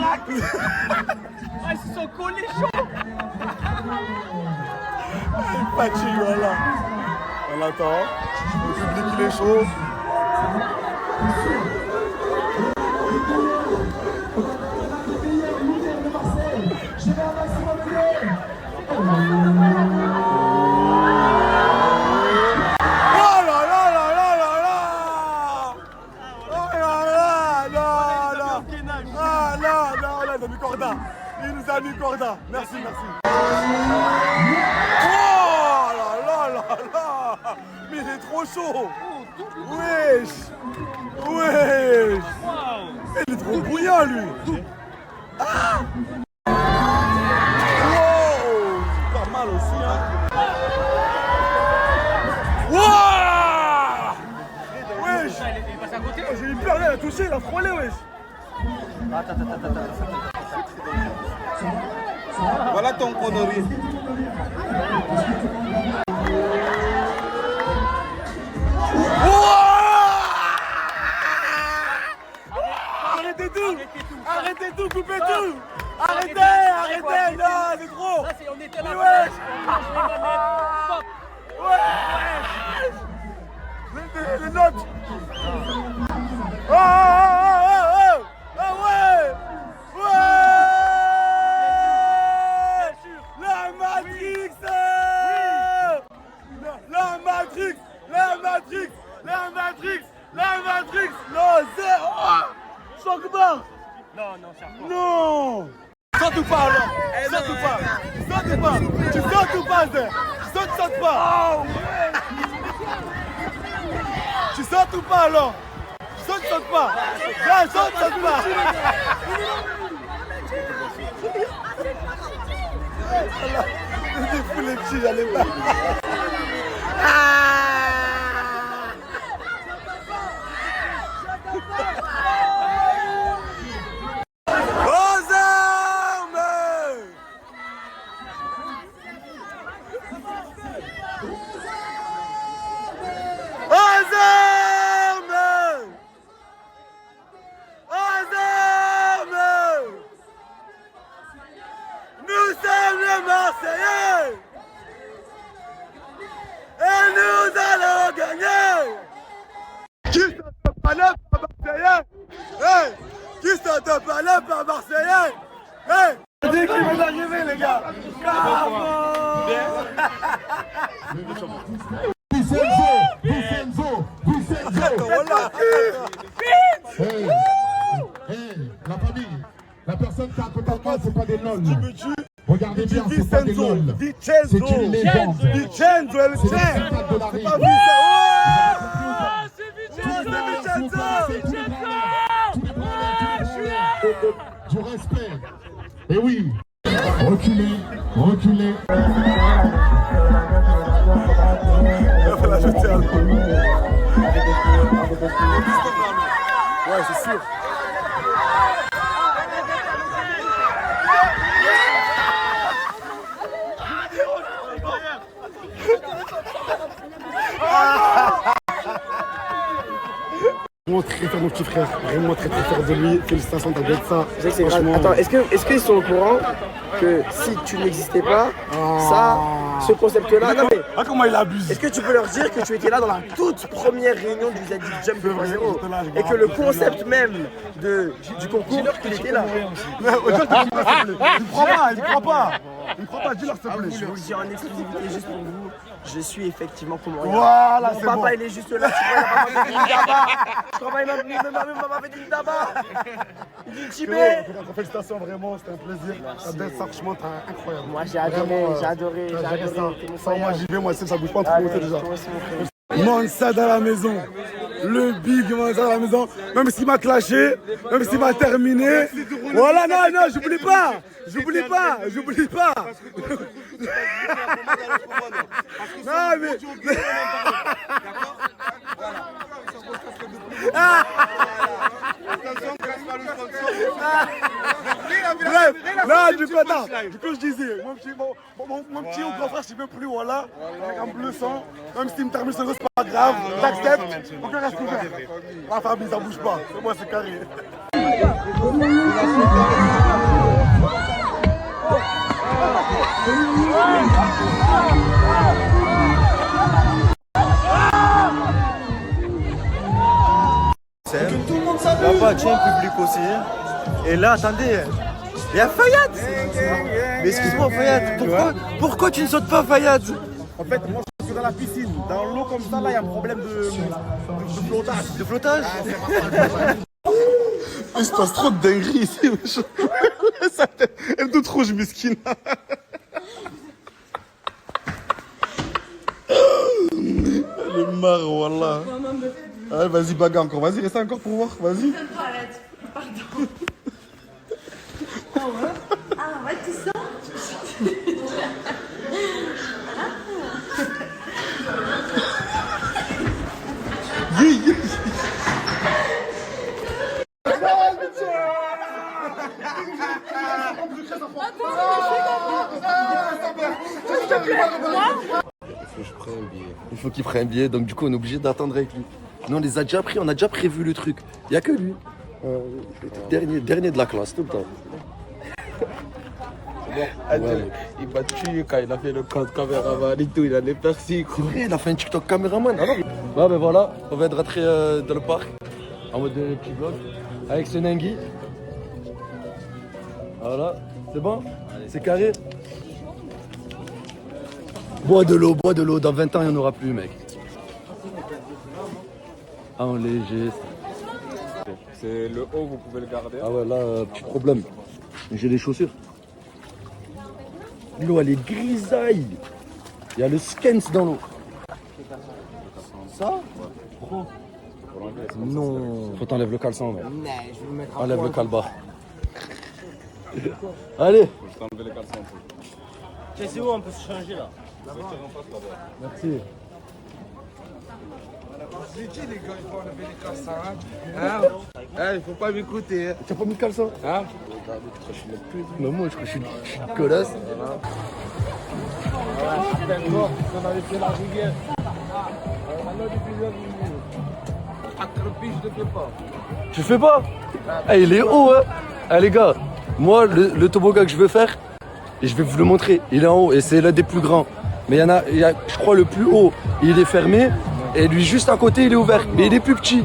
Ah, ils se sont collés chaud. Fatigue, voilà. On attend. Le public, il est chaud. Il nous a mis corda. Merci. Oh là là. Mais il est trop chaud. Wesh. Il est trop bouillant lui. Ah. Wow. Pas mal aussi hein. Wow. Wesh. Il est passé à côté. J'ai eu peur, il a touché, il a frôlé wesh. Attends. Voilà ton connerie. Arrêtez tout, coupez tout. Arrêtez, non, c'est trop. On était là. Les notes. La Matrix. Non, zéro. Choc-barre. Non. Saute ou pas alors? Saute ou pas? Tu sautes ou pas, Zé? Saute pas. Tu sautes ou pas alors? Saute pas. Saute pas. C'est fou les petits, j'allais pas. Qui s'en te parle par Marseillais? Hey! C'est qui vient d'arriver, les gars! Vincenzo! Hey, la famille, la personne qui est à côté de moi, c'est pas des lol. Regardez bien, c'est pas des lol. C'est une légende. Vincenzo, elle c'est tient! le de la C'est rive. pas Du respect. Et oui, reculez. Ouais, c'est sûr. Vraiment très fier de mon petit frère, vraiment très fier de lui, félicitations t'as bien ça. Attends, est-ce qu'ils sont au courant que si tu n'existais pas, ce concept-là... Non mais, comment il abuse. est-ce que tu peux leur dire que tu étais là dans la toute première réunion du ZD Jump 2.0 et que le concept même du concours, il était là? Il ne croit pas, dis-leur s'il te plaît. Je vous le dis en exclusivité juste pour vous, je suis effectivement comorien. Voilà, mon c'est papa bon. il est juste là, tu vois, il m'a fait une daba. Je crois pas, il m'a fait une daba. Il dit Tibé. Félicitations vraiment, c'était un plaisir. Ta belle, ça franchement t'es incroyable. Moi j'ai adoré. Sans moi j'y vais, moi ça bouge pas trop déjà. Mansad à la maison. Le big Mansad à la maison. Même s'il m'a clashé, même s'il m'a terminé. Voilà, non, j'oublie pas. Non, mais. Bref, là, du coup, je disais, mon petit ou grand frère, je sais même plus, voilà, avec un bleu sang, même s'il me termine sur le c'est pas grave, j'accepte, aucun reste ouvert. La famille, ça bouge pas, c'est moi, c'est carré. Là-bas, tiens, le public aussi. Et là, attendez, il y a Fayad. Mais excuse-moi, Fayad, pourquoi tu ne sautes pas, Fayad? En fait, moi, je suis dans la piscine. Dans l'eau comme ça, là, il y a un problème de flottage. De flottage? Il se passe trop de dingueries ici. Elle est toute rouge, miskine. Elle est marre, wallah. Allez, vas-y, bagarre encore. Vas-y, reste encore pour voir. Vas-y. Arrête, pardon. Ah ouais, tu sens? Il faut qu'il prenne un billet, donc du coup on est obligé d'attendre avec lui. Nous on les a déjà pris, on a déjà prévu le truc. Il n'y a que lui. Dernier de la classe, tout le temps. Il m'a tué quand il a fait le compte caméraman et tout, il en est perçu. C'est vrai, il a fait un TikTok caméraman. Alors, ouais, ben voilà, on va être rentré dans le parc, en mode petit vlog, avec ce Nengui. Voilà, c'est bon? C'est carré? Bois de l'eau, dans 20 ans il n'y en aura plus, mec. En léger. C'est le haut, vous pouvez le garder. Ah ouais, là, petit problème. J'ai les chaussures. L'eau, elle est grisaille. Il y a le skens dans l'eau. Ça? Non. Faut t'enlèves le caleçon, mec. Enlève le calba. Allez. Je t'enlever les caleçons un peu. Tiens, c'est où on peut se changer là? Merci. C'est qui les gars, il faut enlever les caleçons, hein? Il faut pas m'écouter. T'as pas mis de caleçon? Hein? Non, moi je crois que je suis une colasse. On avait fait la rivière. Je ne fais pas. Tu fais pas? Eh, il est haut, hein? Eh les gars, moi le toboggan que je veux faire, et je vais vous le montrer, il est en haut et c'est l'un des plus grands. Mais il y a, je crois, le plus haut, il est fermé. Et lui juste à côté il est ouvert, mais il est plus petit.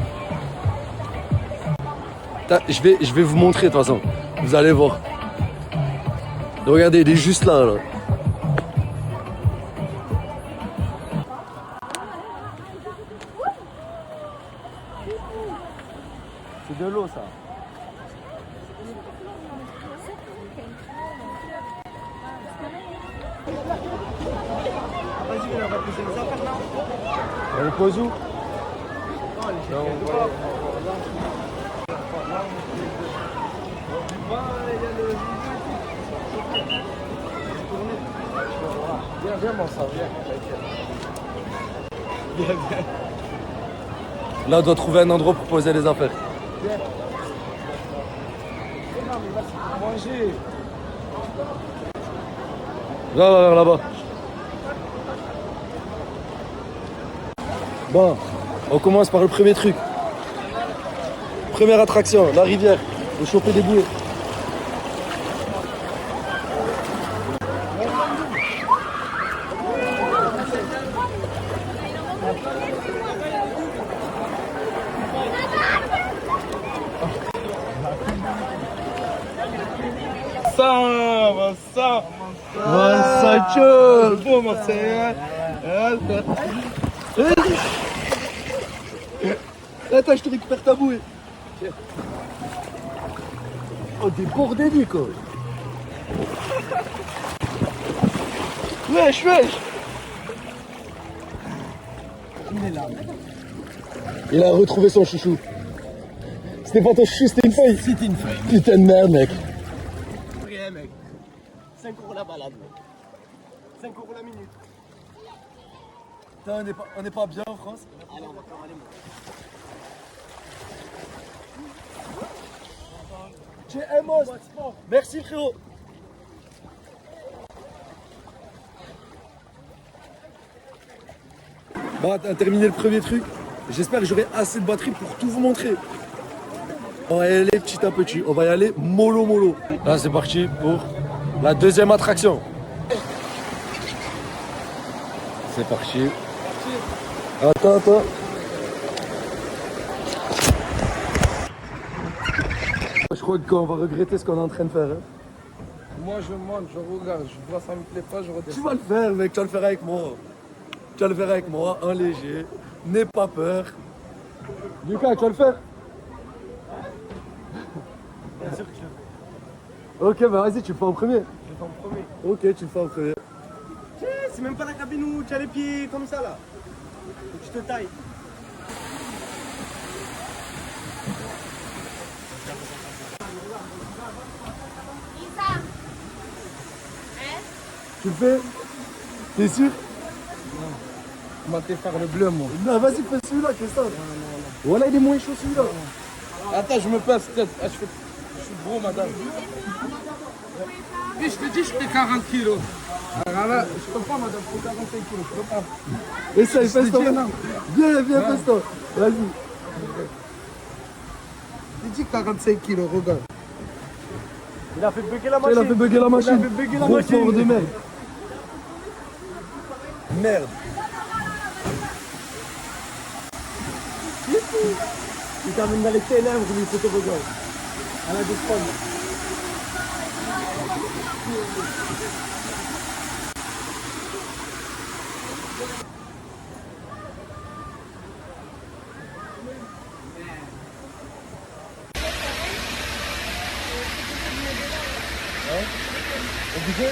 Je vais vous montrer de toute façon. Vous allez voir. Regardez, il est juste là. C'est de l'eau ça. Vas-y, on va poser les affaires là. On le pose où? Viens, mon sang, viens. Là, on doit trouver un endroit pour poser les affaires. Viens. Non, mais vas-y, manger. Là-bas. Bon, on commence par le premier truc. Première attraction, la rivière. Faut choper des bouées. Ça, tchou. Bon, Marseille. Attends, je te récupère ta bouée. Oh, des bordéliques, quoi. Wesh. Il est là. Il a retrouvé son chouchou. C'était pas ton chouchou, c'était une feuille. C'était une feuille. Putain de merde, mec. Rien, mec. 5 € la balade, mec. 5 € la minute. Putain, on n'est pas bien en France. Allez, on va faire aller, mec. Tu es un monstre. Merci, frérot. Bon, t'as terminé le premier truc. J'espère que j'aurai assez de batterie pour tout vous montrer. On va y aller petit à petit. On va y aller mollo. Là, c'est parti pour la deuxième attraction. C'est parti. Attends. Je crois qu'on va regretter ce qu'on est en train de faire. Hein. Moi je monte, je regarde, je vois ça me plaît pas, je redescends. Tu vas le faire, mec, tu vas le faire avec moi. Tu vas le faire avec moi, en léger. N'aie pas peur. Lucas, tu vas le faire? Bien sûr que je le fais. Ok, bah vas-y, tu le fais en premier. Je le fais en premier. Ok, tu le fais en premier. C'est même pas la cabine où tu as les pieds comme ça là. Tu te tailles. Tu le fais? T'es sûr? On va te faire le bleu, moi. Non, vas-y, fais celui-là, qu'est-ce que ça? Voilà, il est moins chaud celui-là. Attends, je me passe peut-être. Je suis gros, madame. Et je te dis, je fais 40 kilos. Alors là, je peux pas, madame, je fais 45 kilos, je peux pas. Essaye, fais-toi. Viens, fais-toi. Vas-y. Il dit 45 kilos, regarde. Il a fait bugger la machine. Il a fait bugger la machine. Il a fait bugger la Gros machine. pauvre de merde. Merde. Il termine dans les ténèbres, lui, c'était regarde. À la descente. Obligé?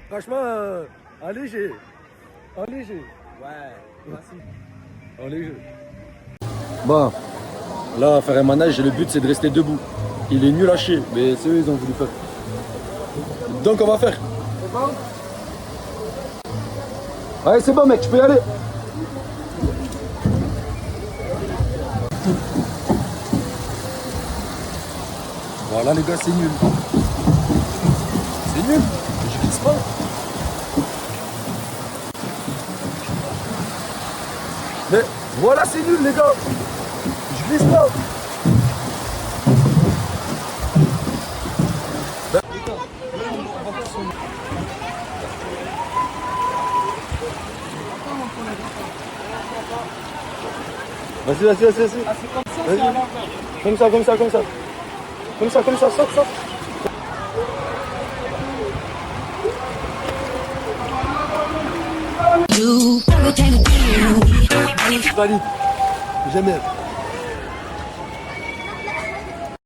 Franchement, allégé. Allégé. Ouais, merci. Allégé. Bon, là, faire un manège, le but c'est de rester debout. Il est nul à chier, mais c'est eux, ils ont voulu faire. Donc on va faire. C'est bon? Allez, c'est bon, mec, tu peux y aller. Voilà, les gars, c'est nul. C'est nul. Je glisse pas. Mais voilà, c'est nul, les gars. Je glisse pas. Vas-y. Ah, c'est comme ça, c'est à l'envers. Comme ça, saute. Valide. Jamais.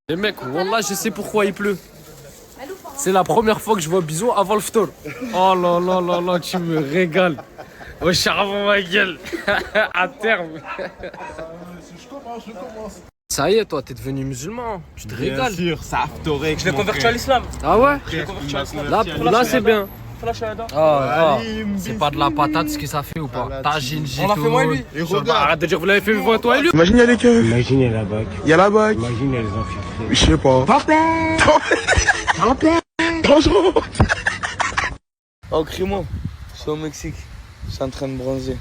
Les mecs, wallah, je sais pourquoi il pleut. C'est la première fois que je vois Bisou avant le ftour. Oh là, tu me régales. Oh, charbon, ma gueule. À terme. Je commence. Ça y est, toi, t'es devenu musulman. Tu te régales. Bien sûr, ça aftorek. Je l'ai converti à l'islam. Ah ouais? Je l'ai converti à l'islam. Là c'est bien. Ah, c'est pas de la patate ce que ça fait ou pas? Tagine, on l'a fait moi et lui. Et regarde. Arrête de dire vous l'avez fait moi toi et lui. Imagine, il y a les keufs. Imagine, il y a la bague. Il y a la bague. Imagine, il y a les infiltrés. Je sais pas. Papa. Bonjour. Oh, crie-moi. Je suis au Mexique. Je suis en train de bronzer.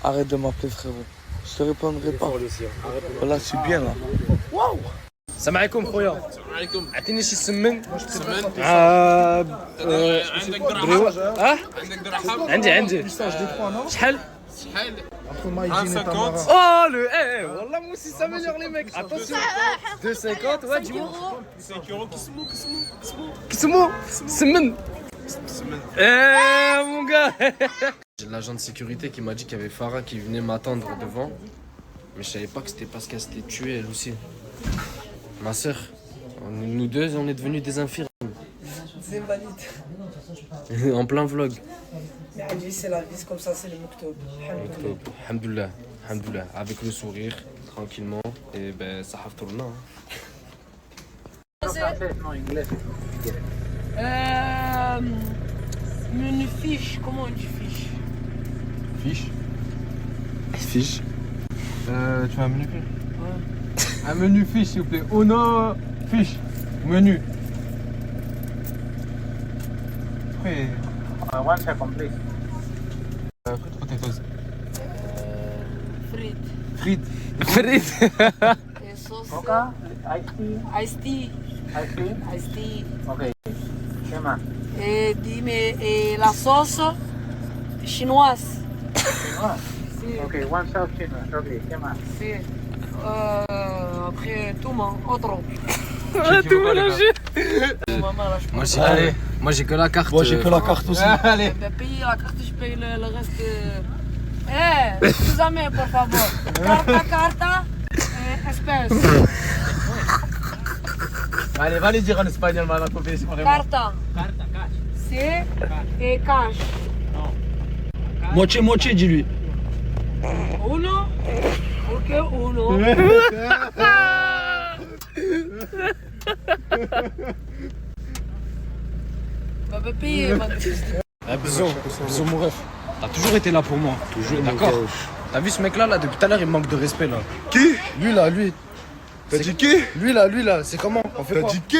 Arrête de m'appeler frérot. Je te répondrai pas. Voilà, je suis bien là. Waouh. السلام عليكم خويا. السلام عليكم. عطيني شي سمن. بريوة. عندك درهم؟ عندي. شحال؟ Oh le والله moi aussi ça m'énerve les mecs. Attention. 2,50 ouais dis-moi. 5 euros كسمو. سمن. Mon gars. J'ai l'agent de sécurité qui m'a dit qu'il y avait Farah qui venait m'attendre devant. Mais je savais pas que c'était parce qu'elle s'était tuée elle aussi. Ma soeur, nous deux, on est devenus des infirmes. C'est valide. En plein vlog. Mais c'est la vie, c'est comme ça, c'est le Moktob. Alhamdoulilah. Avec le sourire, tranquillement. Et ben, ça a tourné. Menu fiche, comment on dit fiche? Fiche. Tu veux un menu fiche? Ouais. Un menu fiche s'il vous plaît. Uno fiche. Menu. Après. One second please. Frites potatoes. Frites. Frites. Et sauce. Coca. Iced tea. Iced tea. Ok. Schéma. Et la sauce chinoise. Ok, one sauce chinoise. Ok, schéma. Après tout mon autre. Tout mélangé. Moi j'ai que la carte. Moi j'ai que la carte aussi. Allez. Payer la carte, je paye le reste. Excusez-moi, por favor. Carta, espèce. Allez, va les dire en espagnol, maintenant qu'on fait Carta. C'est et cash. Moitié, dis-lui. Uno. Ok, uno. Bah, payer, Bisous mon ref. T'as toujours été là pour moi. Toujours, d'accord. T'as vu ce mec là, depuis tout à l'heure il manque de respect là. Qui? Lui. T'as dit qui? Lui là, c'est comment? On fait quoi? T'as dit qui?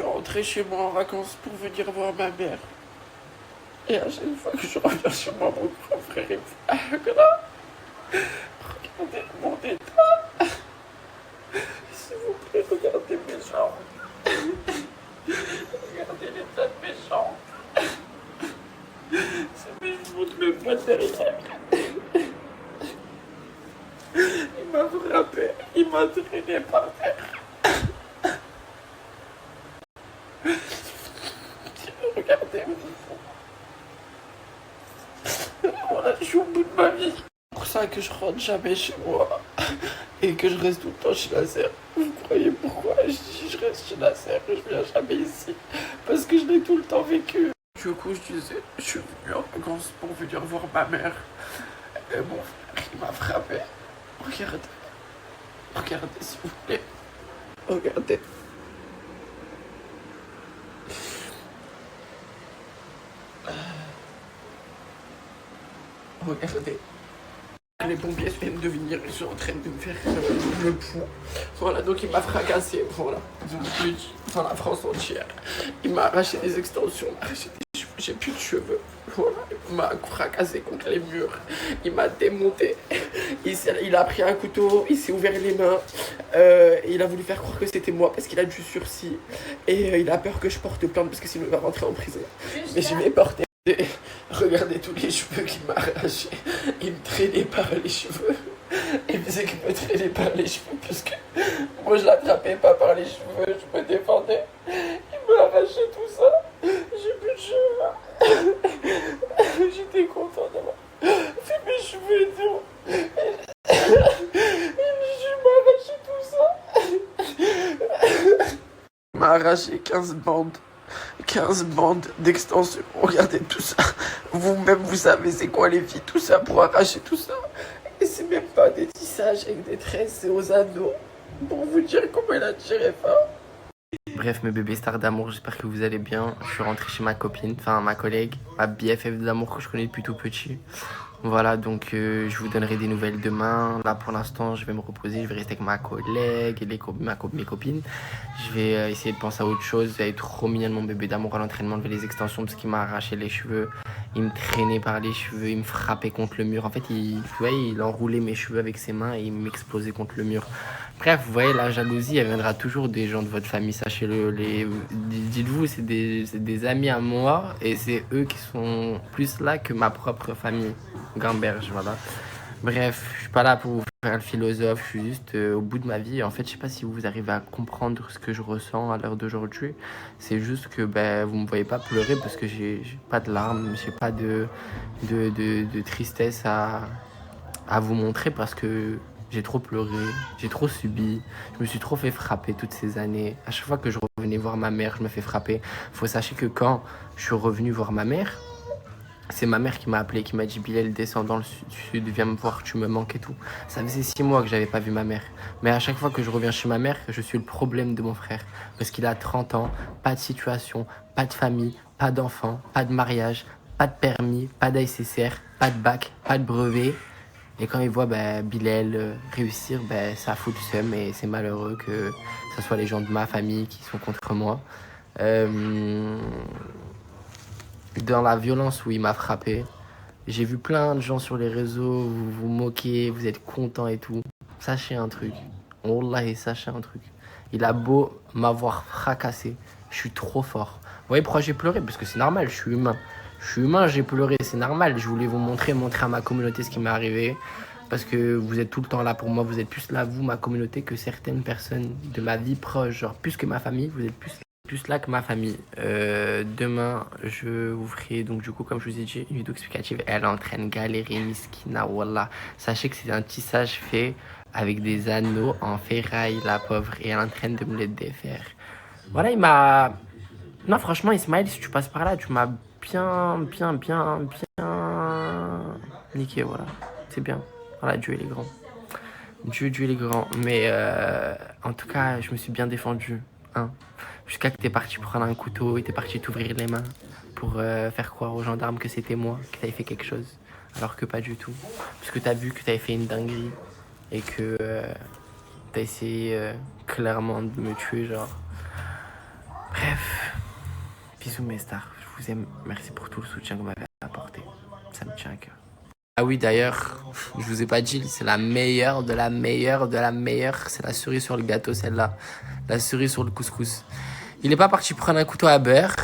Rentrer chez moi en vacances pour venir voir ma mère. Et à chaque fois que je reviens chez moi, mon grand frère il me fait ah, regardez mon état. S'il vous plaît, regardez mes jambes. Regardez l'état de mes jambes. C'est mes genoux de mes poings derrière. Il m'a frappé, il m'a traîné par terre. Regardez, voilà, je suis au bout de ma vie. C'est pour ça que je rentre jamais chez moi et que je reste tout le temps chez la sœur. Vous croyez pourquoi je dis je reste chez la sœur et je viens jamais ici? Parce que je l'ai tout le temps vécu. Du coup, je disais, je suis venu en vacances pour venir voir ma mère et mon frère. Il m'a frappé. Regardez. Regardez, s'il vous plaît. Regardez. Regardez. Les pompiers viennent de venir, ils sont en train de me faire le pouls. Voilà, donc il m'a fracassé, voilà. Dans la France entière. Il m'a arraché des extensions, il m'a arraché des cheveux, j'ai plus de cheveux. Voilà, il m'a fracassé contre les murs. Il m'a démonté. Il a pris un couteau, il s'est ouvert les mains. Il a voulu faire croire que c'était moi parce qu'il a du sursis. Et il a peur que je porte plainte parce que sinon il va rentrer en prison. Mais je vais porter. Regardez tous les cheveux qu'il m'a arrachés. Il me traînait par les cheveux. Il me disait qu'il me traînait par les cheveux parce que moi je l'attrapais pas par les cheveux, je me défendais. Il m'a arraché tout ça. J'ai plus de cheveux. J'étais content d'avoir fait mes cheveux et tout. Il m'a arraché tout ça. Il m'a arraché 15 bandes. 15 bandes d'extension, regardez tout ça. Vous-même, vous savez c'est quoi les filles, tout ça pour arracher tout ça. Et c'est même pas des tissages avec des tresses, c'est aux anneaux. Pour vous dire comment elle a tiré fort. Bref, mes bébés stars d'amour, j'espère que vous allez bien. Je suis rentré chez ma copine, enfin ma collègue, ma BFF de l'amour que je connais depuis tout petit. Voilà, donc je vous donnerai des nouvelles demain. Là, pour l'instant, je vais me reposer. Je vais rester avec ma collègue et mes copines. Je vais essayer de penser à autre chose. Elle est trop mignonne, mon bébé d'amour à l'entraînement. Je vais les extensions parce qu'il m'a arraché les cheveux. Il me traînait par les cheveux. Il me frappait contre le mur. En fait, il enroulait mes cheveux avec ses mains et il m'explosait contre le mur. Bref, vous voyez, la jalousie, elle viendra toujours des gens de votre famille. Sachez-le. Dites-vous, c'est des amis à moi et c'est eux qui sont plus là que ma propre famille. Gamberge, voilà. Bref, je suis pas là pour vous faire le philosophe, je suis juste au bout de ma vie. En fait, je sais pas si vous arrivez à comprendre ce que je ressens à l'heure d'aujourd'hui. C'est juste que vous me voyez pas pleurer parce que j'ai pas de larmes, j'ai pas de tristesse à vous montrer parce que j'ai trop pleuré, j'ai trop subi, je me suis trop fait frapper toutes ces années. À chaque fois que je revenais voir ma mère, je me fais frapper. Faut sachez que quand je suis revenu voir ma mère, c'est ma mère qui m'a appelé, qui m'a dit « Bilal, descends dans le sud, viens me voir, tu me manques et tout ». Ça faisait 6 mois que j'avais pas vu ma mère. Mais à chaque fois que je reviens chez ma mère, je suis le problème de mon frère. Parce qu'il a 30 ans, pas de situation, pas de famille, pas d'enfant, pas de mariage, pas de permis, pas d'ASSR, pas de bac, pas de brevet. Et quand il voit Bilal réussir, ça fout le seum et c'est malheureux que ce soit les gens de ma famille qui sont contre moi. Dans la violence où il m'a frappé, j'ai vu plein de gens sur les réseaux, vous vous moquez, vous êtes contents et tout. Sachez un truc, Wallahi, sachez un truc. Il a beau m'avoir fracassé, je suis trop fort. Vous voyez pourquoi j'ai pleuré? Parce que c'est normal, je suis humain. Je suis humain, j'ai pleuré, c'est normal. Je voulais vous montrer à ma communauté ce qui m'est arrivé. Parce que vous êtes tout le temps là pour moi, vous êtes plus là, vous, ma communauté, que certaines personnes de ma vie proche. Genre plus que ma famille, vous êtes plus là que ma famille. Demain, je vous ferai, donc du coup, comme je vous ai dit, une vidéo explicative. Elle est en train de galérer, miskina, wallah. Sachez que c'est un tissage fait avec des anneaux en ferraille, la pauvre. Et elle est en train de me les défaire. Voilà, il m'a... Non, franchement, Ismaël, si tu passes par là, tu m'as bien niqué, voilà. C'est bien. Voilà, Dieu, il est grand. Dieu, il est grand. Mais en tout cas, je me suis bien défendu, hein. Jusqu'à que t'es parti prendre un couteau et t'es parti t'ouvrir les mains pour faire croire aux gendarmes que c'était moi, que t'avais fait quelque chose. Alors que pas du tout. Puisque t'as vu que t'avais fait une dinguerie et que t'as essayé clairement de me tuer, genre. Bref. Bisous mes stars. Je vous aime. Merci pour tout le soutien que vous m'avez apporté. Ça me tient à cœur. Ah oui, d'ailleurs, je vous ai pas dit, c'est la meilleure de la meilleure de la meilleure. C'est la cerise sur le gâteau, celle-là. La cerise sur le couscous. Il est pas parti prendre un couteau à beurre.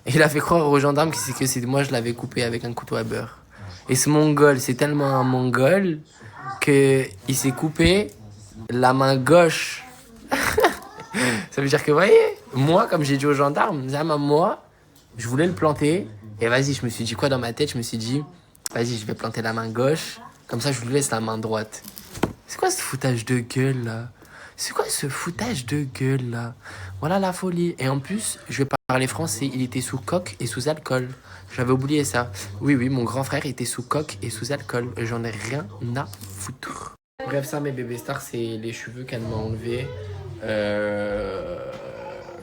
Il a fait croire aux gendarmes que c'est moi je l'avais coupé avec un couteau à beurre. Et ce mongol, c'est tellement un mongol que il s'est coupé la main gauche. Ça veut dire que, vous voyez, moi, comme j'ai dit aux gendarmes, moi, je voulais le planter. Et vas-y, je me suis dit quoi dans ma tête? Je me suis dit, vas-y, je vais planter la main gauche. Comme ça, je lui laisse la main droite. C'est quoi ce foutage de gueule, là? C'est quoi ce foutage de gueule là? Voilà la folie. Et en plus, je vais parler français. Il était sous coke et sous alcool. J'avais oublié ça. Oui, mon grand frère était sous coke et sous alcool. J'en ai rien à foutre. Bref, ça, mes bébés stars, c'est les cheveux qu'elle m'a enlevés.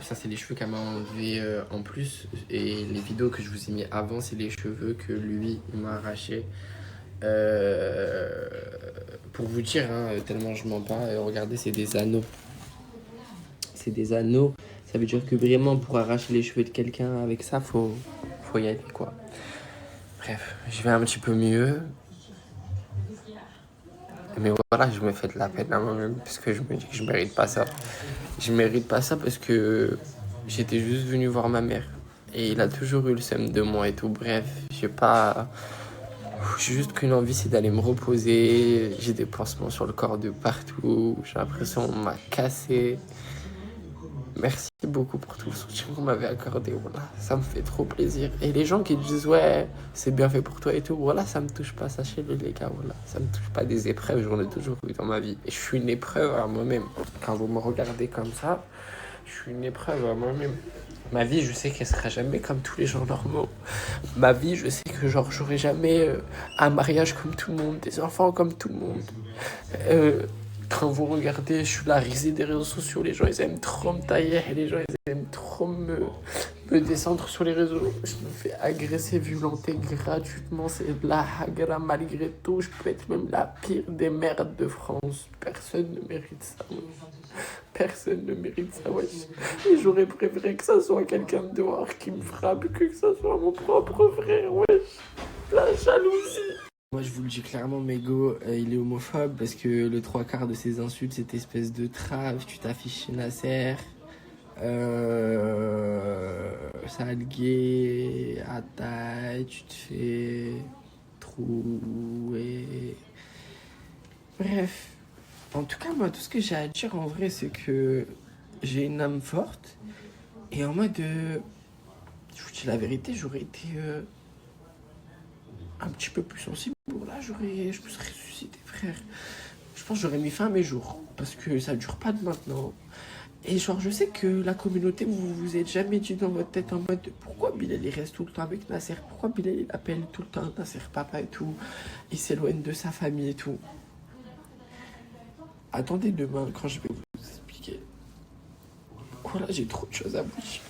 Ça, c'est les cheveux qu'elle m'a enlevés en plus. Et les vidéos que je vous ai mis avant, c'est les cheveux que lui, il m'a arrachés. Pour vous dire, hein, tellement je mens pas, regardez, c'est des anneaux. C'est des anneaux. Ça veut dire que vraiment, pour arracher les cheveux de quelqu'un avec ça, faut y aller, quoi. Bref, je vais un petit peu mieux. Mais voilà, je me fais de la peine à moi-même parce que je me dis que je mérite pas ça. Je mérite pas ça parce que j'étais juste venu voir ma mère. Et il a toujours eu le seum de moi et tout. Bref, j'ai juste qu'une envie, c'est d'aller me reposer. J'ai des pansements sur le corps de partout. J'ai l'impression qu'on m'a cassé. Merci beaucoup pour tout le soutien que vous m'avez accordé. Voilà, ça me fait trop plaisir. Et les gens qui disent ouais, c'est bien fait pour toi et tout, voilà, ça me touche pas, sachez-le les gars, voilà. Ça me touche pas, des épreuves, j'en ai toujours eu dans ma vie. Et je suis une épreuve à moi-même. Quand vous me regardez comme ça, je suis une épreuve à moi-même. Ma vie, je sais qu'elle sera jamais comme tous les gens normaux. Ma vie, je sais que genre j'aurai jamais un mariage comme tout le monde, des enfants comme tout le monde. Quand vous regardez, je suis la risée des réseaux sociaux, les gens ils aiment trop me tailler, les gens ils aiment trop me descendre sur les réseaux. Je me fais agresser, violenter gratuitement, c'est de la hagra malgré tout. Je peux être même la pire des merdes de France. Personne ne mérite ça. Personne ne mérite ça, wesh. Et j'aurais préféré que ça soit quelqu'un de dehors qui me frappe que ça soit mon propre frère, wesh. La jalousie. Moi, je vous le dis clairement, Mego, il est homophobe parce que le 3/4 de ses insultes, cette espèce de trave, tu t'affiches chez Nasser, sale gay, à taille, tu te fais trouer. Bref, en tout cas, moi, tout ce que j'ai à dire en vrai, c'est que j'ai une âme forte et en mode, je vous dis la vérité, j'aurais été un petit peu plus sensible. Bon, là, je me serais ressuscité, frère. Je pense que j'aurais mis fin à mes jours. Parce que ça dure pas de maintenant. Et genre, je sais que la communauté, vous vous êtes jamais dit dans votre tête en mode pourquoi Bilal il reste tout le temps avec Nasser? Pourquoi Bilal il appelle tout le temps Nasser papa et tout? Il s'éloigne de sa famille et tout. Attendez demain quand je vais vous expliquer. Voilà, j'ai trop de choses à vous dire.